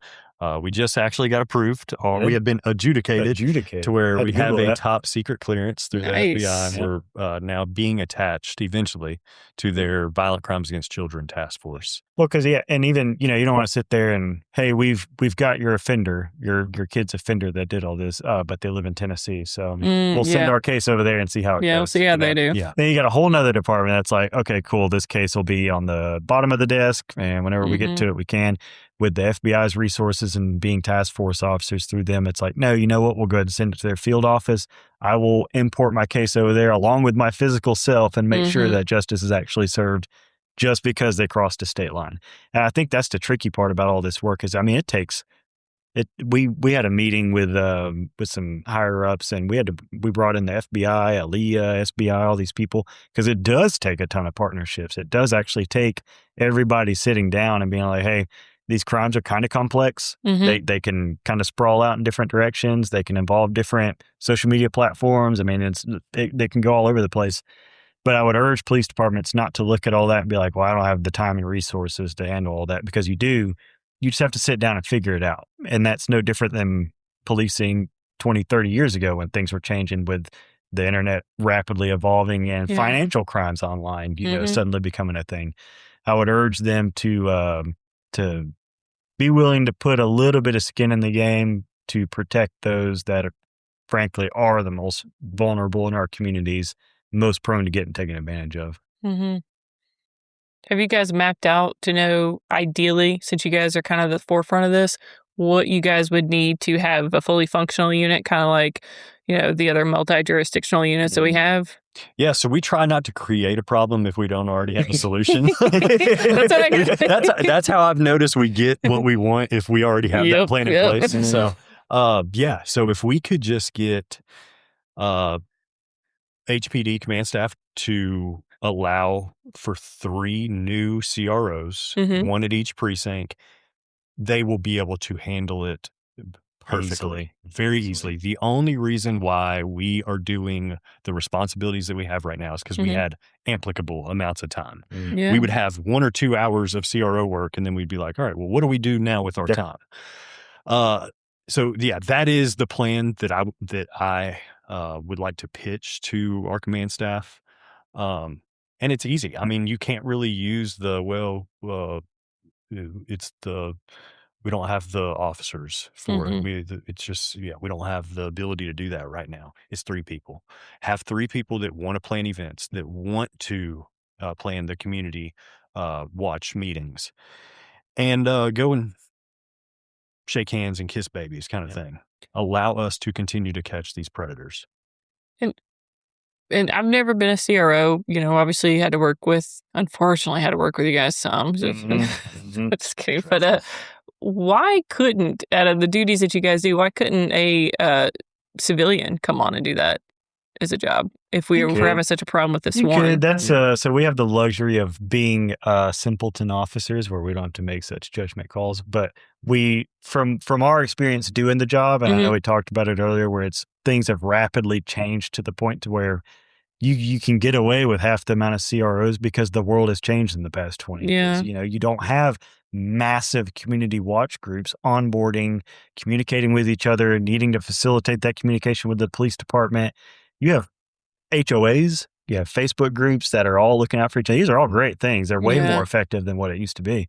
We just actually got approved, or we have been adjudicated to where we have a top secret clearance through the FBI, and we're now being attached eventually to their Violent Crimes Against Children Task Force. Well, because and even you don't want to sit there and, hey, we've got your offender, your kid's offender that did all this, but they live in Tennessee, so we'll send our case over there and see how it goes. We'll see how they do. Yeah. Then you got a whole nother department that's like, okay, cool, this case will be on the bottom of the desk, and whenever we get to it, we can. With the FBI's resources and being task force officers through them, it's like, no, you know what? We'll go ahead and send it to their field office. I will import my case over there along with my physical self and make sure that justice is actually served just because they crossed a state line. And I think that's the tricky part about all this work is, I mean, it takes it. We had a meeting with some higher ups, and we brought in the FBI, ALEA, SBI, all these people, because it does take a ton of partnerships. It does actually take everybody sitting down and being like, hey, these crimes are kind of complex. They can kind of sprawl out in different directions. They can involve different social media platforms. I mean, they can go all over the place. But I would urge police departments not to look at all that and be like, well, I don't have the time and resources to handle all that, because you do. You just have to sit down and figure it out. And that's no different than policing 20, 30 years ago when things were changing with the internet rapidly evolving and financial crimes online, suddenly becoming a thing. I would urge them to be willing to put a little bit of skin in the game to protect those that frankly are the most vulnerable in our communities, most prone to getting taken advantage of. Have you guys mapped out to know, ideally, since you guys are kind of the forefront of this, what you guys would need to have a fully functional unit, kind of like, the other multi-jurisdictional units that we have? Yeah, so we try not to create a problem if we don't already have a solution. That's how I've noticed we get what we want if we already have that plan in place. And so, so if we could just get HPD command staff to allow for 3 new CROs, one at each precinct, they will be able to handle it perfectly, very easily. The only reason why we are doing the responsibilities that we have right now is because we had applicable amounts of time. We would have 1 or 2 hours of CRO work, and then we'd be like, all right, well, what do we do now with our time? So yeah, that is the plan that I would like to pitch to our command staff. And it's easy. I mean, you can't really use we don't have the officers for it. It's just, we don't have the ability to do that right now. It's 3 people. Have 3 people that want to plan events, that want to plan the community watch meetings, and go and shake hands and kiss babies kind of thing. Allow us to continue to catch these predators. And I've never been a CRO, obviously unfortunately had to work with you guys some. Just kidding. But why couldn't, out of the duties that you guys do, why couldn't a civilian come on and do that as a job if we were having such a problem with this one? That's so we have the luxury of being simpleton officers where we don't have to make such judgment calls. But we, from our experience doing the job, and I know we talked about it earlier, where things have rapidly changed to the point to where you can get away with half the amount of CROs because the world has changed in the past 20 Yeah. years. You don't have massive community watch groups onboarding, communicating with each other, needing to facilitate that communication with the police department. You have HOAs, you have Facebook groups that are all looking out for each other. These are all great things. They're way more effective than what it used to be.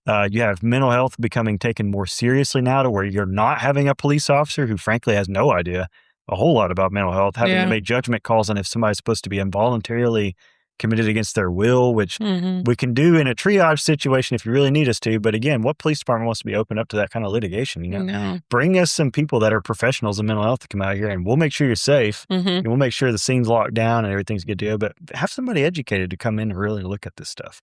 You have mental health becoming taken more seriously now, to where you're not having a police officer who frankly has no idea a whole lot about mental health, having to make judgment calls on if somebody's supposed to be involuntarily committed against their will, which we can do in a triage situation if you really need us to. But again, what police department wants to be open up to that kind of litigation? No. Bring us some people that are professionals in mental health to come out here, and we'll make sure you're safe. And we'll make sure the scene's locked down and everything's good to go. But have somebody educated to come in and really look at this stuff.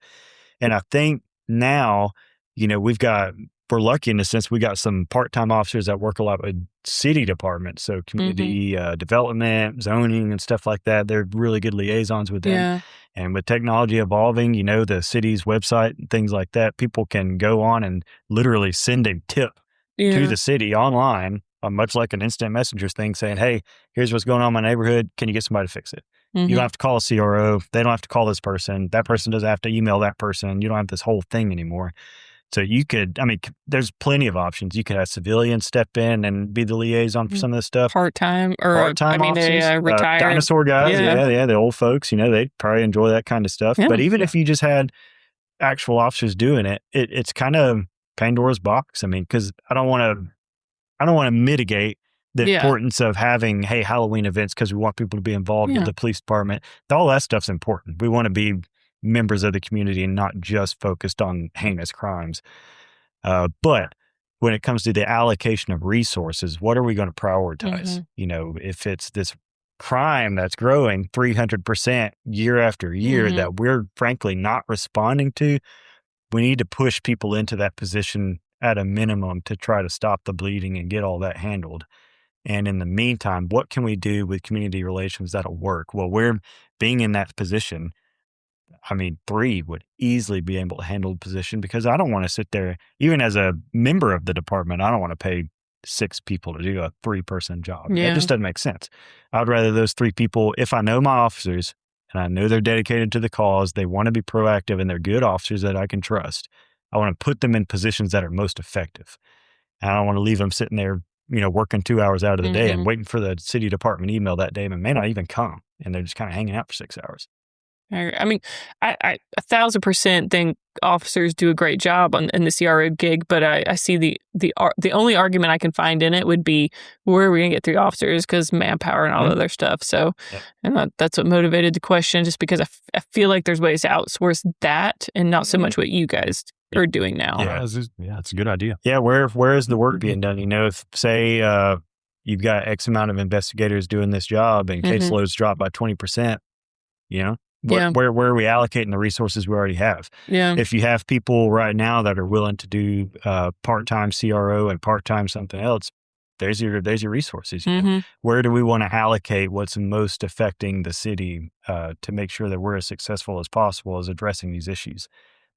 And I think now, we're lucky in the sense we got some part-time officers that work a lot with city departments. So community development, zoning and stuff like that. They're really good liaisons with them. Yeah. And with technology evolving, the city's website and things like that, people can go on and literally send a tip to the city online, much like an instant messenger thing, saying, hey, here's what's going on in my neighborhood. Can you get somebody to fix it? You don't have to call a CRO. They don't have to call this person. That person doesn't have to email that person. You don't have this whole thing anymore. So there's plenty of options. You could have civilians step in and be the liaison for some of this stuff. Part-time officers, retired. Dinosaur guys. Yeah, the old folks, they probably enjoy that kind of stuff. Yeah. But even if you just had actual officers doing it, it's kind of Pandora's box. Because I don't want to mitigate the importance of having, hey, Halloween events because we want people to be involved with the police department. All that stuff's important. We want to be members of the community and not just focused on heinous crimes. But when it comes to the allocation of resources, what are we going to prioritize? If it's this crime that's growing 300% year after year that we're frankly not responding to, we need to push people into that position at a minimum to try to stop the bleeding and get all that handled. And in the meantime, what can we do with community relations that'll work? Well, we're being in that position. 3 would easily be able to handle the position, because I don't want to sit there, even as a member of the department, I don't want to pay 6 people to do a 3-person job. That just doesn't make sense. I'd rather those 3 people, if I know my officers and I know they're dedicated to the cause, they want to be proactive and they're good officers that I can trust, I want to put them in positions that are most effective. And I don't want to leave them sitting there, working 2 hours out of the day and waiting for the city department email that day and may not even come. And they're just kind of hanging out for 6 hours. I 1,000% think officers do a great job in the CRO gig, but I see the only argument I can find in it would be, where are we going to get 3 officers? Because manpower and all other stuff. So, and that's what motivated the question, just because I feel like there's ways to outsource that and not so much what you guys are doing now. Yeah, it's a good idea. Yeah, where is the work being done? If say you've got X amount of investigators doing this job and caseloads drop by 20%, where are we allocating the resources we already have? Yeah. If you have people right now that are willing to do part-time CRO and part-time something else, there's your resources. Where do we want to allocate what's most affecting the city to make sure that we're as successful as possible as addressing these issues?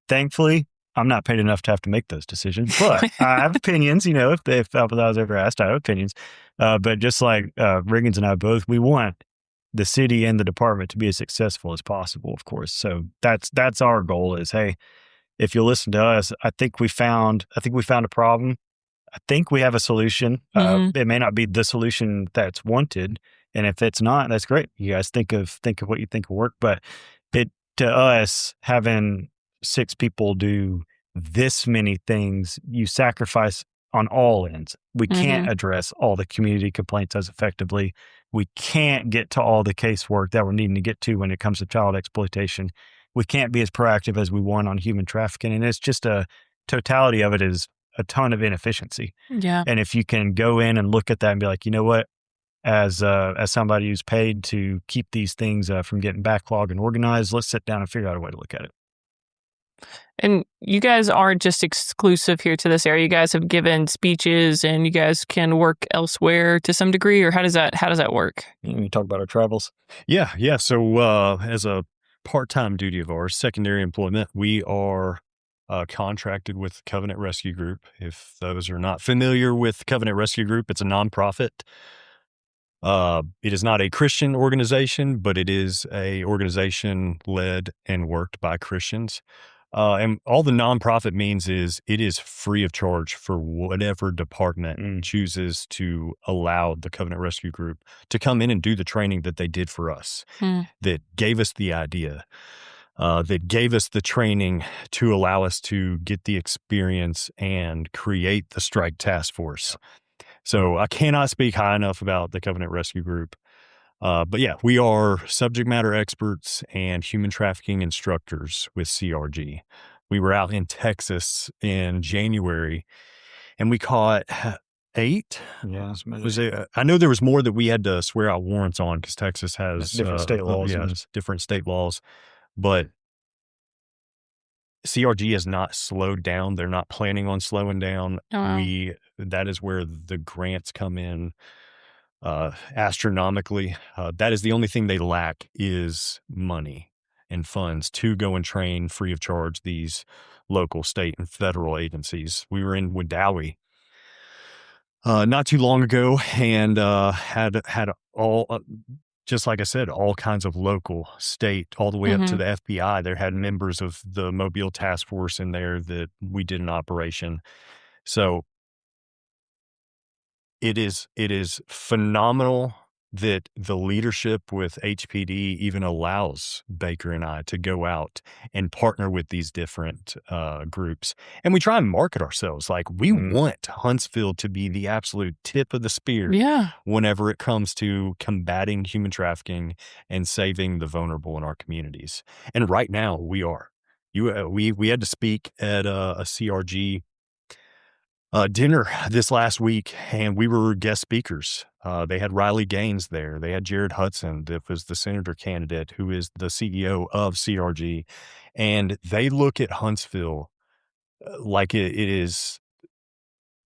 Thankfully, I'm not paid enough to have to make those decisions, but I have opinions. If I was ever asked, I have opinions. But just like Riggins and I both, we want the city and the department to be as successful as possible, of course. So that's our goal is, hey, if you'll listen to us, I think we found a problem. I think we have a solution. It may not be the solution that's wanted. And if it's not, that's great. You guys think of what you think will work. But to us, having 6 people do this many things, you sacrifice on all ends. We can't address all the community complaints as effectively. We can't get to all the casework that we're needing to get to when it comes to child exploitation. We can't be as proactive as we want on human trafficking. And it's just a totality of it is a ton of inefficiency. Yeah. And if you can go in and look at that and be like, you know what, as somebody who's paid to keep these things from getting backlogged and organized, let's sit down and figure out a way to look at it. And you guys aren't just exclusive here to this area. You guys have given speeches and you guys can work elsewhere to some degree, or how does that work? You talk about our travels. Yeah. So as a part-time duty of ours, secondary employment, we are contracted with Covenant Rescue Group. If those are not familiar with Covenant Rescue Group, it's a nonprofit It is not a Christian organization, but it is a organization led and worked by Christians. And all the nonprofit means is it is free of charge for whatever department chooses to allow the Covenant Rescue Group to come in and do the training that they did for us, that gave us the idea, that gave us the training to allow us to get the experience and create the strike task force. So I cannot speak high enough about the Covenant Rescue Group. But yeah, we are subject matter experts and human trafficking instructors with CRG. We were out in Texas in January and we caught 8. Yeah. I know there was more that we had to swear out warrants on because Texas has different state laws. Different state laws. But CRG has not slowed down. They're not planning on slowing down. Oh, wow. That is where the grants come in astronomically. That is the only thing they lack is money and funds to go and train free of charge these local, state, and federal agencies. We were in Wadowee not too long ago and had all just like I said, all kinds of local, state, all the way up to the FBI. There had members of the Mobile Task Force in there that we did an operation. So it is phenomenal that the leadership with HPD even allows Baker and I to go out and partner with these different groups. And we try and market ourselves. Like we want Huntsville to be the absolute tip of the spear whenever it comes to combating human trafficking and saving the vulnerable in our communities. And right now we are. We had to speak at a CRG dinner this last week, and we were guest speakers. They had Riley Gaines there. They had Jared Hudson, that was the senator candidate, who is the CEO of CRG. And they look at Huntsville like it's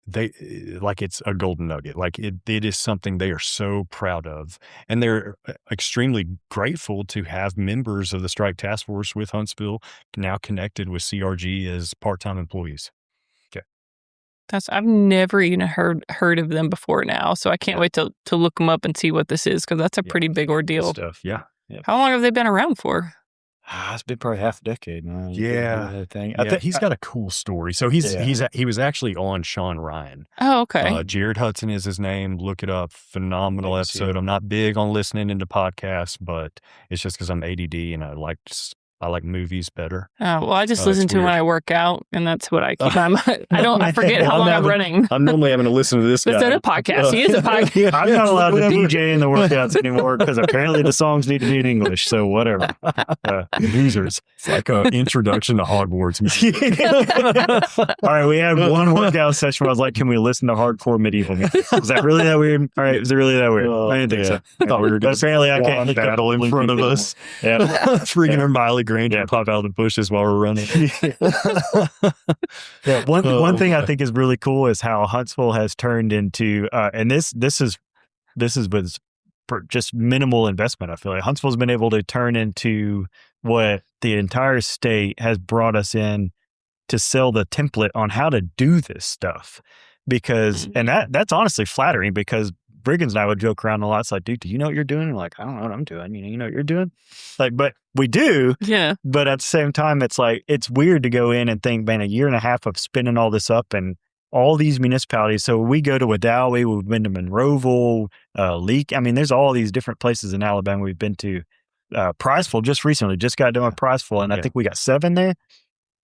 a golden nugget. Like it is something they are so proud of. And they're extremely grateful to have members of the Strike Task Force with Huntsville now connected with CRG as part-time employees. I've never even heard of them before now, so I can't wait to look them up and see what this is, because that's a pretty big ordeal. Stuff, yeah. How long have they been around for? It's been probably half a decade now. I think he's got a cool story. So he was actually on Sean Ryan. Oh, okay. Jared Hudson is his name. Look it up. Phenomenal episode. I'm not big on listening into podcasts, but it's just because I'm ADD and I like movies better. Oh, well, I just listen to when I work out, and that's what I keep. I forget how long I'm running. I'm normally having to listen to this guy. That's not a podcast. He is a podcast. I'm not allowed to DJ in the workouts anymore because apparently the songs need to be in English. So whatever. Losers. It's like an introduction to Hogwarts. All right, we had one workout session where I was like, can we listen to hardcore medieval music? Was that really that weird? All right, was it really that weird? I didn't think so. I thought we were going to apparently I can't battle in front of us. Yeah. Freaking Hermione Granger pop out of the bushes while we're running. One thing I think is really cool is how Huntsville has turned into, and this is with just minimal investment. I feel like Huntsville's been able to turn into what the entire state has brought us in to sell the template on how to do this stuff. Because, and that's honestly flattering, because Riggins and I would joke around a lot. It's like, dude, do you know what you're doing? I'm like, I don't know what I'm doing. You know what you're doing? Like, but we do. Yeah. But at the same time, it's like, it's weird to go in and think, man, a year and a half of spinning all this up and all these municipalities. So we go to Wadowee, we've been to Monroeville, Leak. I mean, there's all these different places in Alabama we've been to. Priceville just recently, just got done with Priceville, and I think we got 7 there.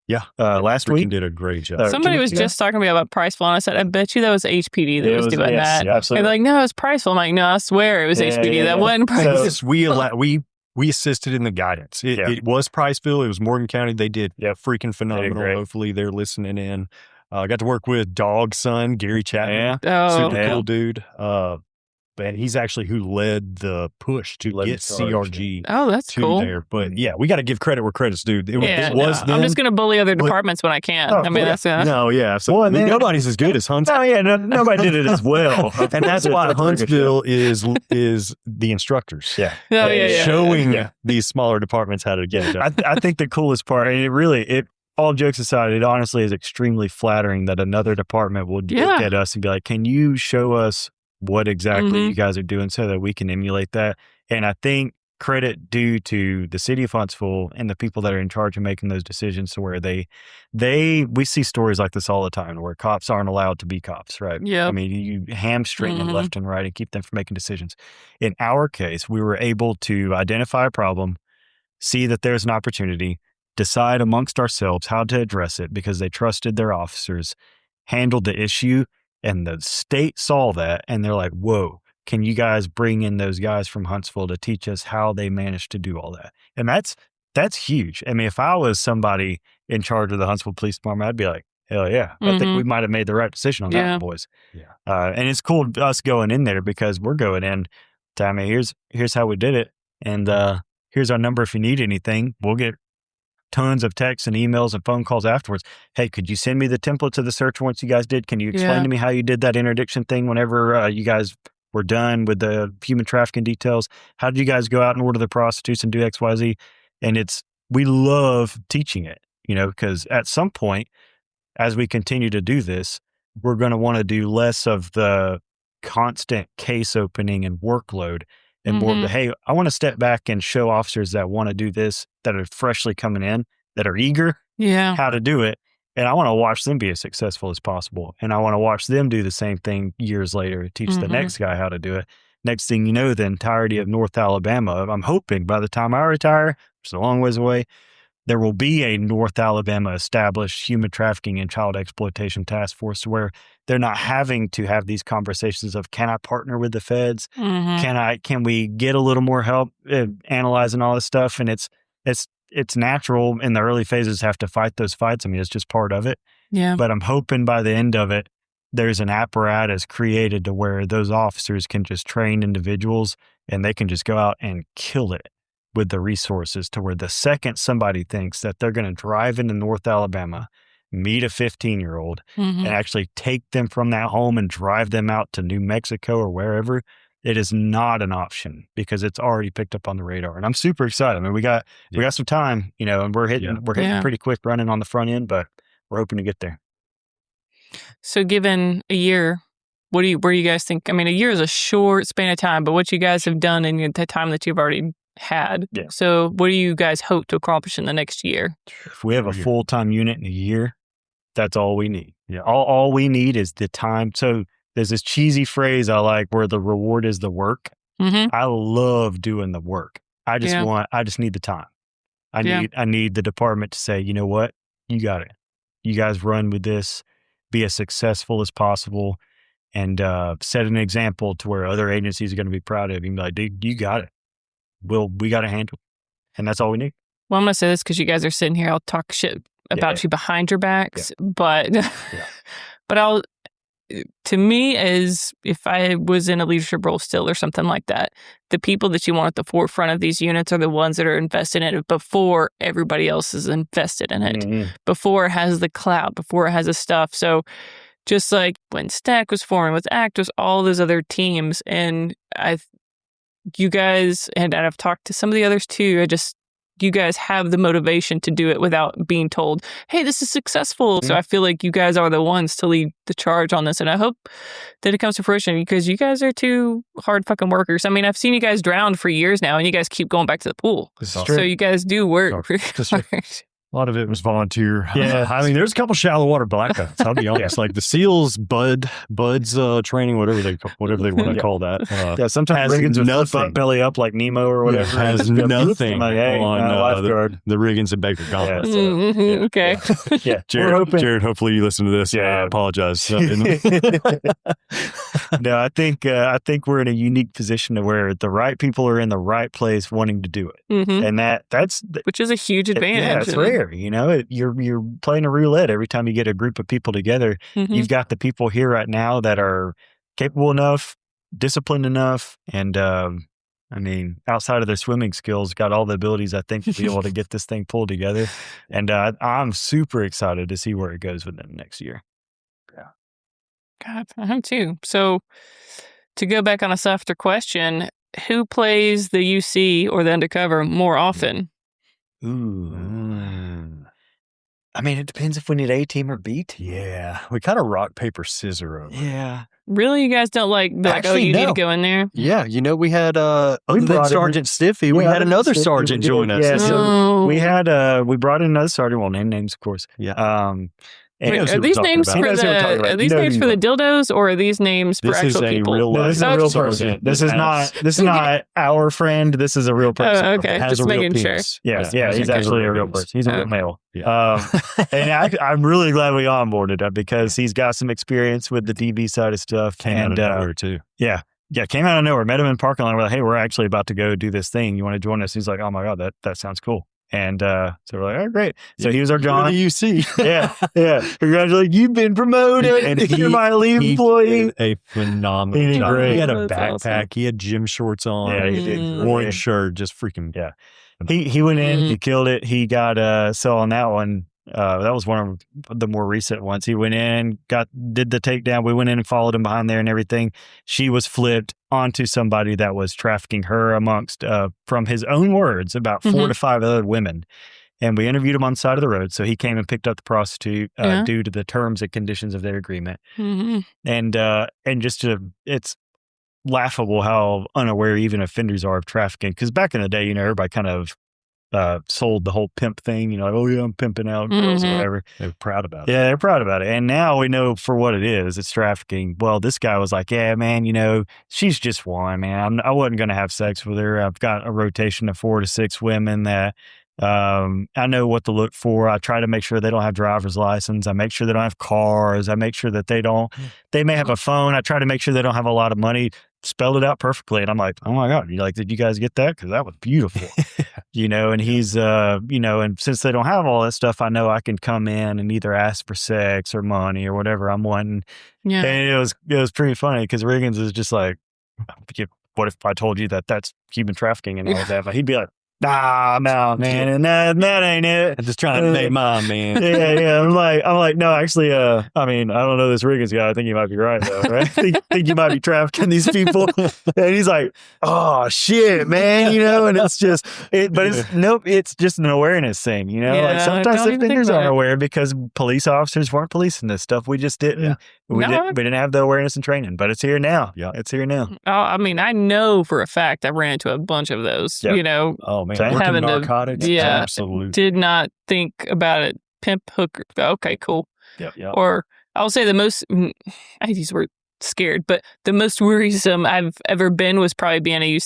Yeah. Last week. Did a great job. Somebody was just talking to me about Priceville, and I said, I bet you that was HPD that was doing that. Yeah, absolutely. And they're like, no, it was Priceville. I'm like, no, I swear it was HPD. That wasn't Priceville. We assisted in the guidance. It was Priceville. It was Morgan County. They did freaking phenomenal. Hopefully they're listening in. I got to work with Dog's son, Gary Chapman. Super cool dude. And he's actually who led the push to get CRG. Oh, that's cool. There. But yeah, we got to give credit where credit's due. It was I'm just going to bully other departments when I can. That's So nobody's as good as Huntsville. Nobody did it as well. And that's why Huntsville is the instructors. Showing these smaller departments how to get it done. I think the coolest part, and all jokes aside, it honestly is extremely flattering that another department will look at us and be like, can you show us what exactly you guys are doing so that we can emulate that. And I think credit due to the city of Huntsville and the people that are in charge of making those decisions, to where we see stories like this all the time where cops aren't allowed to be cops, right? Yep. I mean, you hamstring them left and right and keep them from making decisions. In our case, we were able to identify a problem, see that there's an opportunity, decide amongst ourselves how to address it because they trusted their officers, handled the issue, and the state saw that and they're like, whoa, can you guys bring in those guys from Huntsville to teach us how they managed to do all that? And that's huge. I mean, if I was somebody in charge of the Huntsville Police Department, I'd be like, hell yeah, I think we might have made the right decision on that one, boys. Yeah. And it's cool us going in there because we're going in to, I mean, here's how we did it. And here's our number if you need anything. We'll get tons of texts and emails and phone calls afterwards. Hey, could you send me the templates of the search warrants you guys did? Can you explain to me how you did that interdiction thing whenever you guys were done with the human trafficking details? How did you guys go out and order the prostitutes and do X, Y, Z? And we love teaching it, because at some point, as we continue to do this, we're going to want to do less of the constant case opening and workload and more of the, hey, I want to step back and show officers that want to do this, that are freshly coming in, that are eager, how to do it. And I want to watch them be as successful as possible. And I want to watch them do the same thing years later, teach the next guy how to do it. Next thing you know, the entirety of North Alabama, I'm hoping by the time I retire, which is a long ways away, there will be a North Alabama established human trafficking and child exploitation task force where they're not having to have these conversations of, can I partner with the feds? Can we get a little more help analyzing all this stuff? And it's natural in the early phases, have to fight those fights. I mean, it's just part of it. Yeah. But I'm hoping by the end of it, there's an apparatus created to where those officers can just train individuals and they can just go out and kill it with the resources, to where the second somebody thinks that they're going to drive into North Alabama, meet a 15-year-old and actually take them from that home and drive them out to New Mexico or wherever, it is not an option because it's already picked up on the radar. And I'm super excited. I mean, we got some time, and we're hitting pretty quick running on the front end, but we're hoping to get there. So given a year, where do you guys think? I mean, a year is a short span of time, but what you guys have done in the time that you've already had. Yeah. So what do you guys hope to accomplish in the next year? If we have a full-time unit in a year, that's all we need. Yeah. All we need is the time. So there's this cheesy phrase I like where the reward is the work. I love doing the work. I just need the time. I need the department to say, you know what? You got it. You guys run with this, be as successful as possible, and set an example to where other agencies are going to be proud of you and be like, dude, you got it. We got to handle it. And that's all we need. Well, I'm going to say this because you guys are sitting here. I'll talk shit about you behind your backs, but to me, as if I was in a leadership role still or something like that, the people that you want at the forefront of these units are the ones that are invested in it before everybody else is invested in it, before it has the clout, before it has the stuff. So just like when Stack was forming with Actors, all those other teams, and you guys, and I've talked to some of the others too, you guys have the motivation to do it without being told, hey, this is successful. So I feel like you guys are the ones to lead the charge on this. And I hope that it comes to fruition because you guys are two hard fucking workers. I mean, I've seen you guys drown for years now and you guys keep going back to the pool. So you guys do work pretty hard. A lot of it was volunteer. Yeah. I mean, there's a couple shallow water blackouts. I'll be honest. Like the SEALs, Buds training, whatever they want to call that. Sometimes Riggins would flip belly up like Nemo or whatever. Has nothing on the Riggins and Baker Gauntlet. Okay. Jared, hopefully you listen to this. Yeah, I apologize. No, I think we're in a unique position to where the right people are in the right place wanting to do it, and that's which is a huge advantage. Yeah, it's rare. You're playing a roulette every time you get a group of people together. You've got the people here right now that are capable enough, disciplined enough, and I mean, outside of their swimming skills, got all the abilities I think to be able to get this thing pulled together. And I'm super excited to see where it goes within the next year. Yeah. God, I am too. So to go back on a softer question, who plays the UC or the undercover more often? Ooh. I mean, it depends if we need A team or B team. Yeah. We kind of rock, paper, scissor over. Yeah. Really? You guys don't like, Actually, you need no. to go in there? Yeah. We had, other than brought in- Sergeant Stiffy, we had another sergeant join us. Yeah, so Oh. we brought in another sergeant. Well, name names, of course. Yeah. Wait, knows are who we're these talking names about. for He knows who we're talking about. are You these know names who for you the dildos, or are these names for This is actual a people? real No, this is a life real sergeant. person. This is not our friend. This is a real person. Oh, okay. Has Just a real making sure. penis. Yeah, he's actually a real person. He's a real male. Yeah. And I'm really glad we onboarded him because he's got some experience with the DB side of stuff. Came out of nowhere, too. Yeah, came out of nowhere. Met him in parking lot. We're like, hey, we're actually about to go do this thing. You want to join us? He's like, oh my God, that sounds cool. And so we're like, oh, great. So he was our John. You see. Yeah. Congratulations, you've been promoted. And You're my lead employee. Did a phenomenal He did job. great. He had a That's backpack. awesome. He had gym shorts on. Yeah, he did. Orange shirt. Just freaking. Yeah. He went in. Mm. He killed it. He got so on that one. That was one of the more recent ones. He went in, did the takedown. We went in and followed him behind there and everything. She was flipped onto somebody that was trafficking her amongst, from his own words, about 4 to 5 other women. And we interviewed him on the side of the road. So he came and picked up the prostitute due to the terms and conditions of their agreement. Mm-hmm. And just it's laughable how unaware even offenders are of trafficking. Because back in the day, everybody kind of sold the whole pimp thing, like, oh yeah, I'm pimping out girls or whatever. They were proud about it. Yeah, they're proud about it. And now we know for what it is. It's trafficking. Well, this guy was like, yeah, man, she's just one, man. I wasn't going to have sex with her. I've got a rotation of 4 to 6 women that I know what to look for. I try to make sure they don't have driver's license. I make sure they don't have cars. I make sure that they may have a phone. I try to make sure they don't have a lot of money. Spelled it out perfectly. And I'm like, oh my God, did you guys get that? Because that was beautiful. And he's, and since they don't have all that stuff, I know I can come in and either ask for sex or money or whatever I'm wanting. Yeah. And it was pretty funny because Riggins is just like, what if I told you that that's human trafficking and all that? But he'd be like, nah, no, man, and that ain't it. I'm just trying to make mine, man. Yeah. I'm like, no, actually, I don't know this Riggins guy. I think he might be right though, right? I think you might be trafficking these people. And he's like, oh shit, man, and it's just, it's just an awareness thing, like sometimes offenders aren't aware because police officers weren't policing this stuff. We just didn't. Yeah. We didn't have the awareness and training, but it's here now. Yeah, it's here now. I know for a fact I ran into a bunch of those. Oh man, having narcotics. Absolutely. Did not think about it. Pimp, hooker. Okay, cool. Yep. Or I'll say the most. I hate these words. Scared, but the most worrisome I've ever been was probably being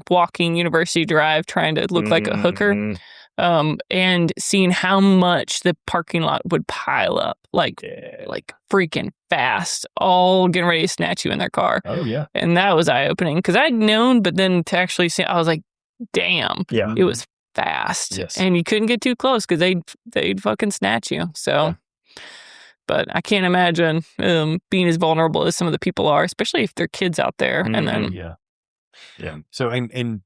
walking University Drive, trying to look like a hooker. And seeing how much the parking lot would pile up, like freaking fast, all getting ready to snatch you in their car. Oh yeah. And that was eye-opening because I'd known, but then to actually see, I was like, damn, it was fast. Yes. And you couldn't get too close because they'd fucking snatch you. So, but I can't imagine being as vulnerable as some of the people are, especially if they're kids out there. And then, yeah. So, and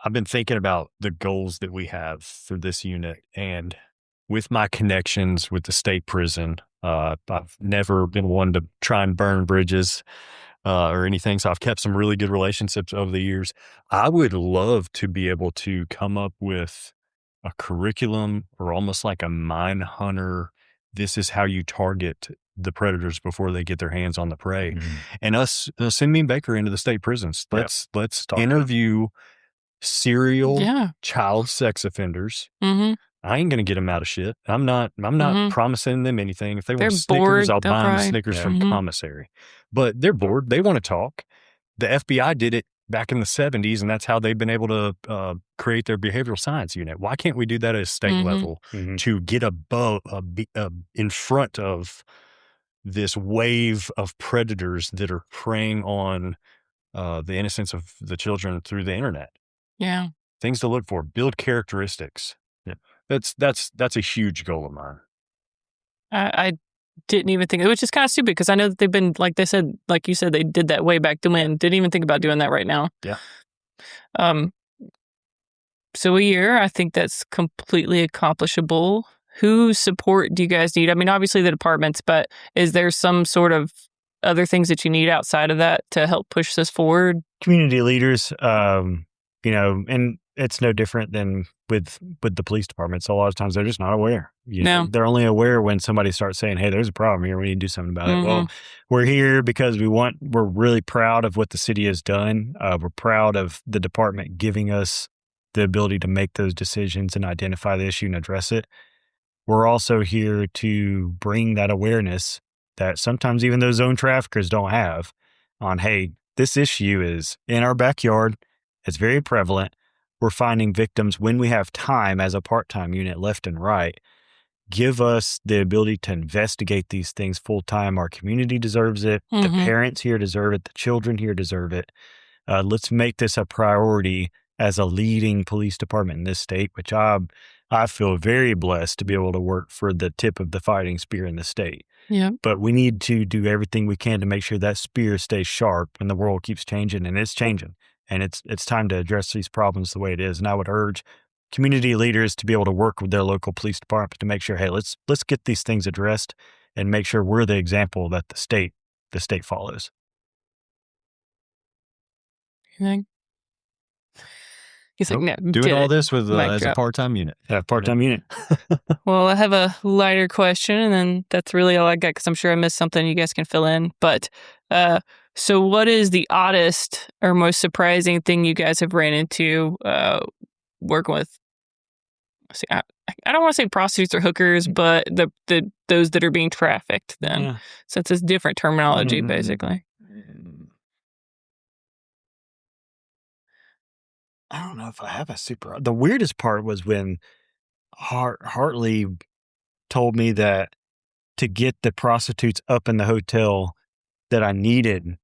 I've been thinking about the goals that we have for this unit, and with my connections with the state prison, I've never been one to try and burn bridges or anything. So I've kept some really good relationships over the years. I would love to be able to come up with a curriculum or almost like a mine hunter. This is how you target the predators before they get their hands on the prey. And send me and Baker into the state prisons. Let's interview serial child sex offenders. I ain't gonna get them out of shit. I'm not promising them anything. If they want Snickers, I'll buy them Snickers from commissary. But they're bored. They want to talk. The FBI did it back in the 70s, and that's how they've been able to create their behavioral science unit. Why can't we do that at a state level to get above, in front of this wave of predators that are preying on the innocence of the children through the internet? Yeah. Things to look for. Build characteristics. Yeah. That's a huge goal of mine. I didn't even think, which is kind of stupid because I know that they've been, like you said, they did that way back when. Didn't even think about doing that right now. Yeah. So a year, I think that's completely accomplishable. Whose support do you guys need? I mean, obviously the departments, but is there some sort of other things that you need outside of that to help push this forward? Community leaders. And it's no different than with the police department. So a lot of times they're just not aware. They're only aware when somebody starts saying, hey, there's a problem here. We need to do something about it. Well, we're here because we're really proud of what the city has done. We're proud of the department giving us the ability to make those decisions and identify the issue and address it. We're also here to bring that awareness that sometimes even those zone traffickers don't have on, hey, this issue is in our backyard. It's very prevalent. We're finding victims when we have time as a part-time unit left and right. Give us the ability to investigate these things full time. Our community deserves it. The parents here deserve it. The children here deserve it. Let's make this a priority as a leading police department in this state, which I feel very blessed to be able to work for the tip of the fighting spear in the state. Yeah. But we need to do everything we can to make sure that spear stays sharp, and the world keeps changing, and it's changing. And it's time to address these problems the way it is. And I would urge community leaders to be able to work with their local police department to make sure, hey, let's get these things addressed and make sure we're the example that the state follows. He's like, no, doing all this with as a part-time unit. Yeah, part-time unit. Well, I have a lighter question, and then that's really all I got because I'm sure I missed something you guys can fill in. But so what is the oddest or most surprising thing you guys have ran into working with? I don't want to say prostitutes or hookers, but those that are being trafficked then, since it's different terminology, basically. I don't know if I have the weirdest part was when Hartley told me that to get the prostitutes up in the hotel that I needed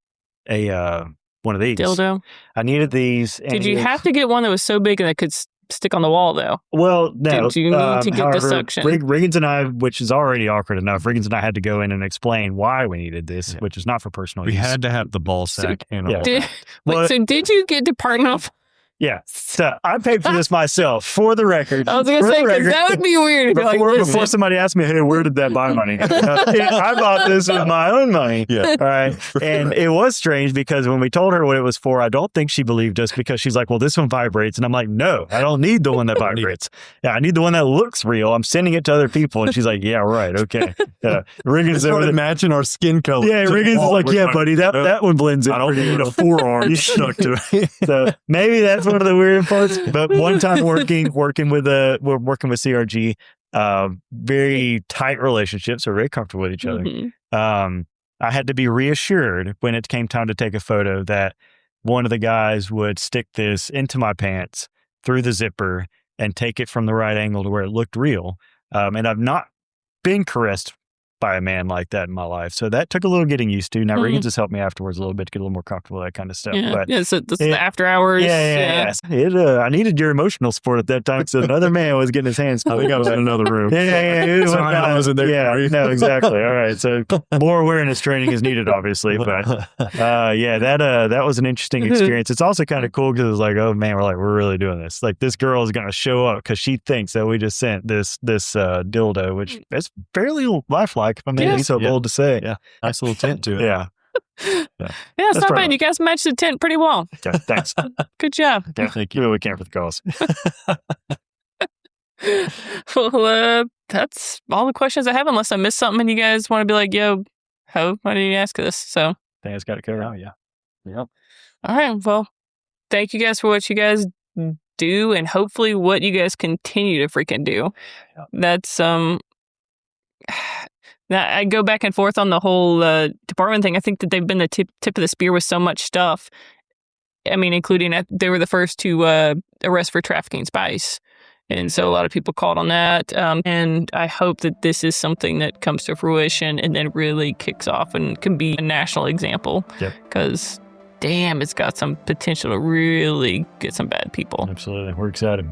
one of these. Dildo? I needed these. Did you have to get one that was so big that could stick on the wall, though? Well, no. Did you need to get the suction? Riggins and I, which is already awkward enough, Riggins and I had to go in and explain why we needed this, which is not for personal use. We had to have the ball sack and all that. So did you get to partner off? Yeah. So I paid for this myself, for the record. I was going to say, because that would be weird. Before somebody asked me, hey, where did that buy money? I bought this with my own money. Yeah. All right. And it was strange because when we told her what it was for, I don't think she believed us because she's like, well, this one vibrates. And I'm like, no, I don't need the one that vibrates. Yeah, I need the one that looks real. I'm sending it to other people. And she's like, yeah, right. Okay. Riggins over there matching our skin color. Yeah, Riggins is like, yeah, buddy, that one blends in. I don't need a forearm stuck to it. So maybe that's one of the weird parts. But one time working with CRG, very tight relationships. We're very comfortable with each other. I had to be reassured when it came time to take a photo that one of the guys would stick this into my pants through the zipper and take it from the right angle to where it looked real. And I've not been caressed by a man like that in my life. So that took a little getting used to. Now, Riggins has helped me afterwards a little bit to get a little more comfortable with that kind of stuff. Yeah, but so this is the after hours. Yeah. I needed your emotional support at that time. So another man was getting his hands. I think I was in another room. I wasn't there. Yeah, no, exactly. All right. So more awareness training is needed, obviously. But that was an interesting experience. It's also kind of cool because it's like, oh man, we're really doing this. Like this girl is going to show up because she thinks that we just sent this dildo, which is fairly lifelike. If I'm maybe so bold to say. Yeah. Nice little tent to it. Yeah. It's not bad. You guys matched the tent pretty well. Yeah, thanks. Good job. Yeah, thank you. We can't for the cause. Well, that's all the questions I have, unless I missed something and you guys want to be like, yo, why did you ask this? So I think it's got it covered. Oh, yeah. Yep. All right. Well, thank you guys for what you guys do and hopefully what you guys continue to freaking do. Yep. That's I go back and forth on the whole department thing. I think that they've been the tip of the spear with so much stuff. I mean, including they were the first to arrest for trafficking spice. And so a lot of people called on that. And I hope that this is something that comes to fruition and then really kicks off and can be a national example. Because, damn, it's got some potential to really get some bad people. Absolutely. We're excited.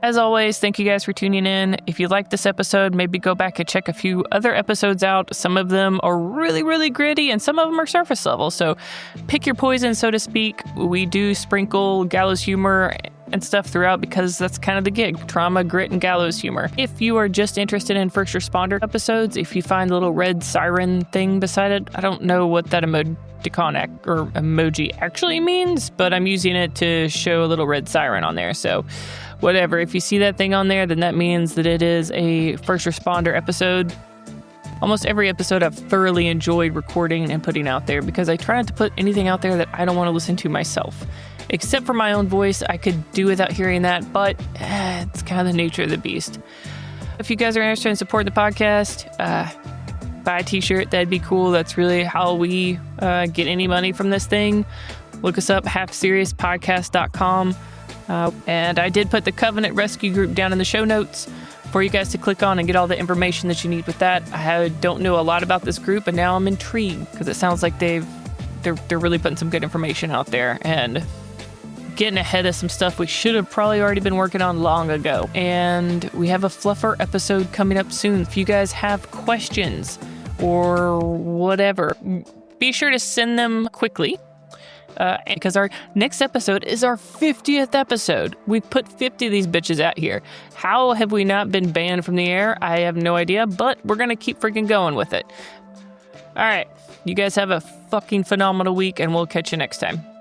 As always, thank you guys for tuning in. If you like this episode, maybe go back and check a few other episodes out. Some of them are really, really gritty, and some of them are surface level. So pick your poison, so to speak. We do sprinkle gallows humor and stuff throughout because that's kind of the gig. Trauma, grit, and gallows humor. If you are just interested in first responder episodes, if you find the little red siren thing beside it, I don't know what that emoji or emoji actually means, but I'm using it to show a little red siren on there. So whatever, if you see that thing on there, then that means that it is a first responder episode. Almost every episode I've thoroughly enjoyed recording and putting out there because I try not to put anything out there that I don't want to listen to myself. Except for my own voice, I could do without hearing that, but it's kind of the nature of the beast. If you guys are interested in supporting the podcast, buy a t-shirt, that'd be cool. That's really how we get any money from this thing. Look us up, halfseriouspodcast.com. And I did put the Covenant Rescue Group down in the show notes for you guys to click on and get all the information that you need with that. I don't know a lot about this group, and now I'm intrigued because it sounds like they're really putting some good information out there and getting ahead of some stuff we should have probably already been working on long ago. And we have a fluffer episode coming up soon. If you guys have questions or whatever, be sure to send them quickly. Because our next episode is our 50th episode. We've put 50 of these bitches out here. How have we not been banned from the air? I have no idea, but we're going to keep freaking going with it. All right. You guys have a fucking phenomenal week, and we'll catch you next time.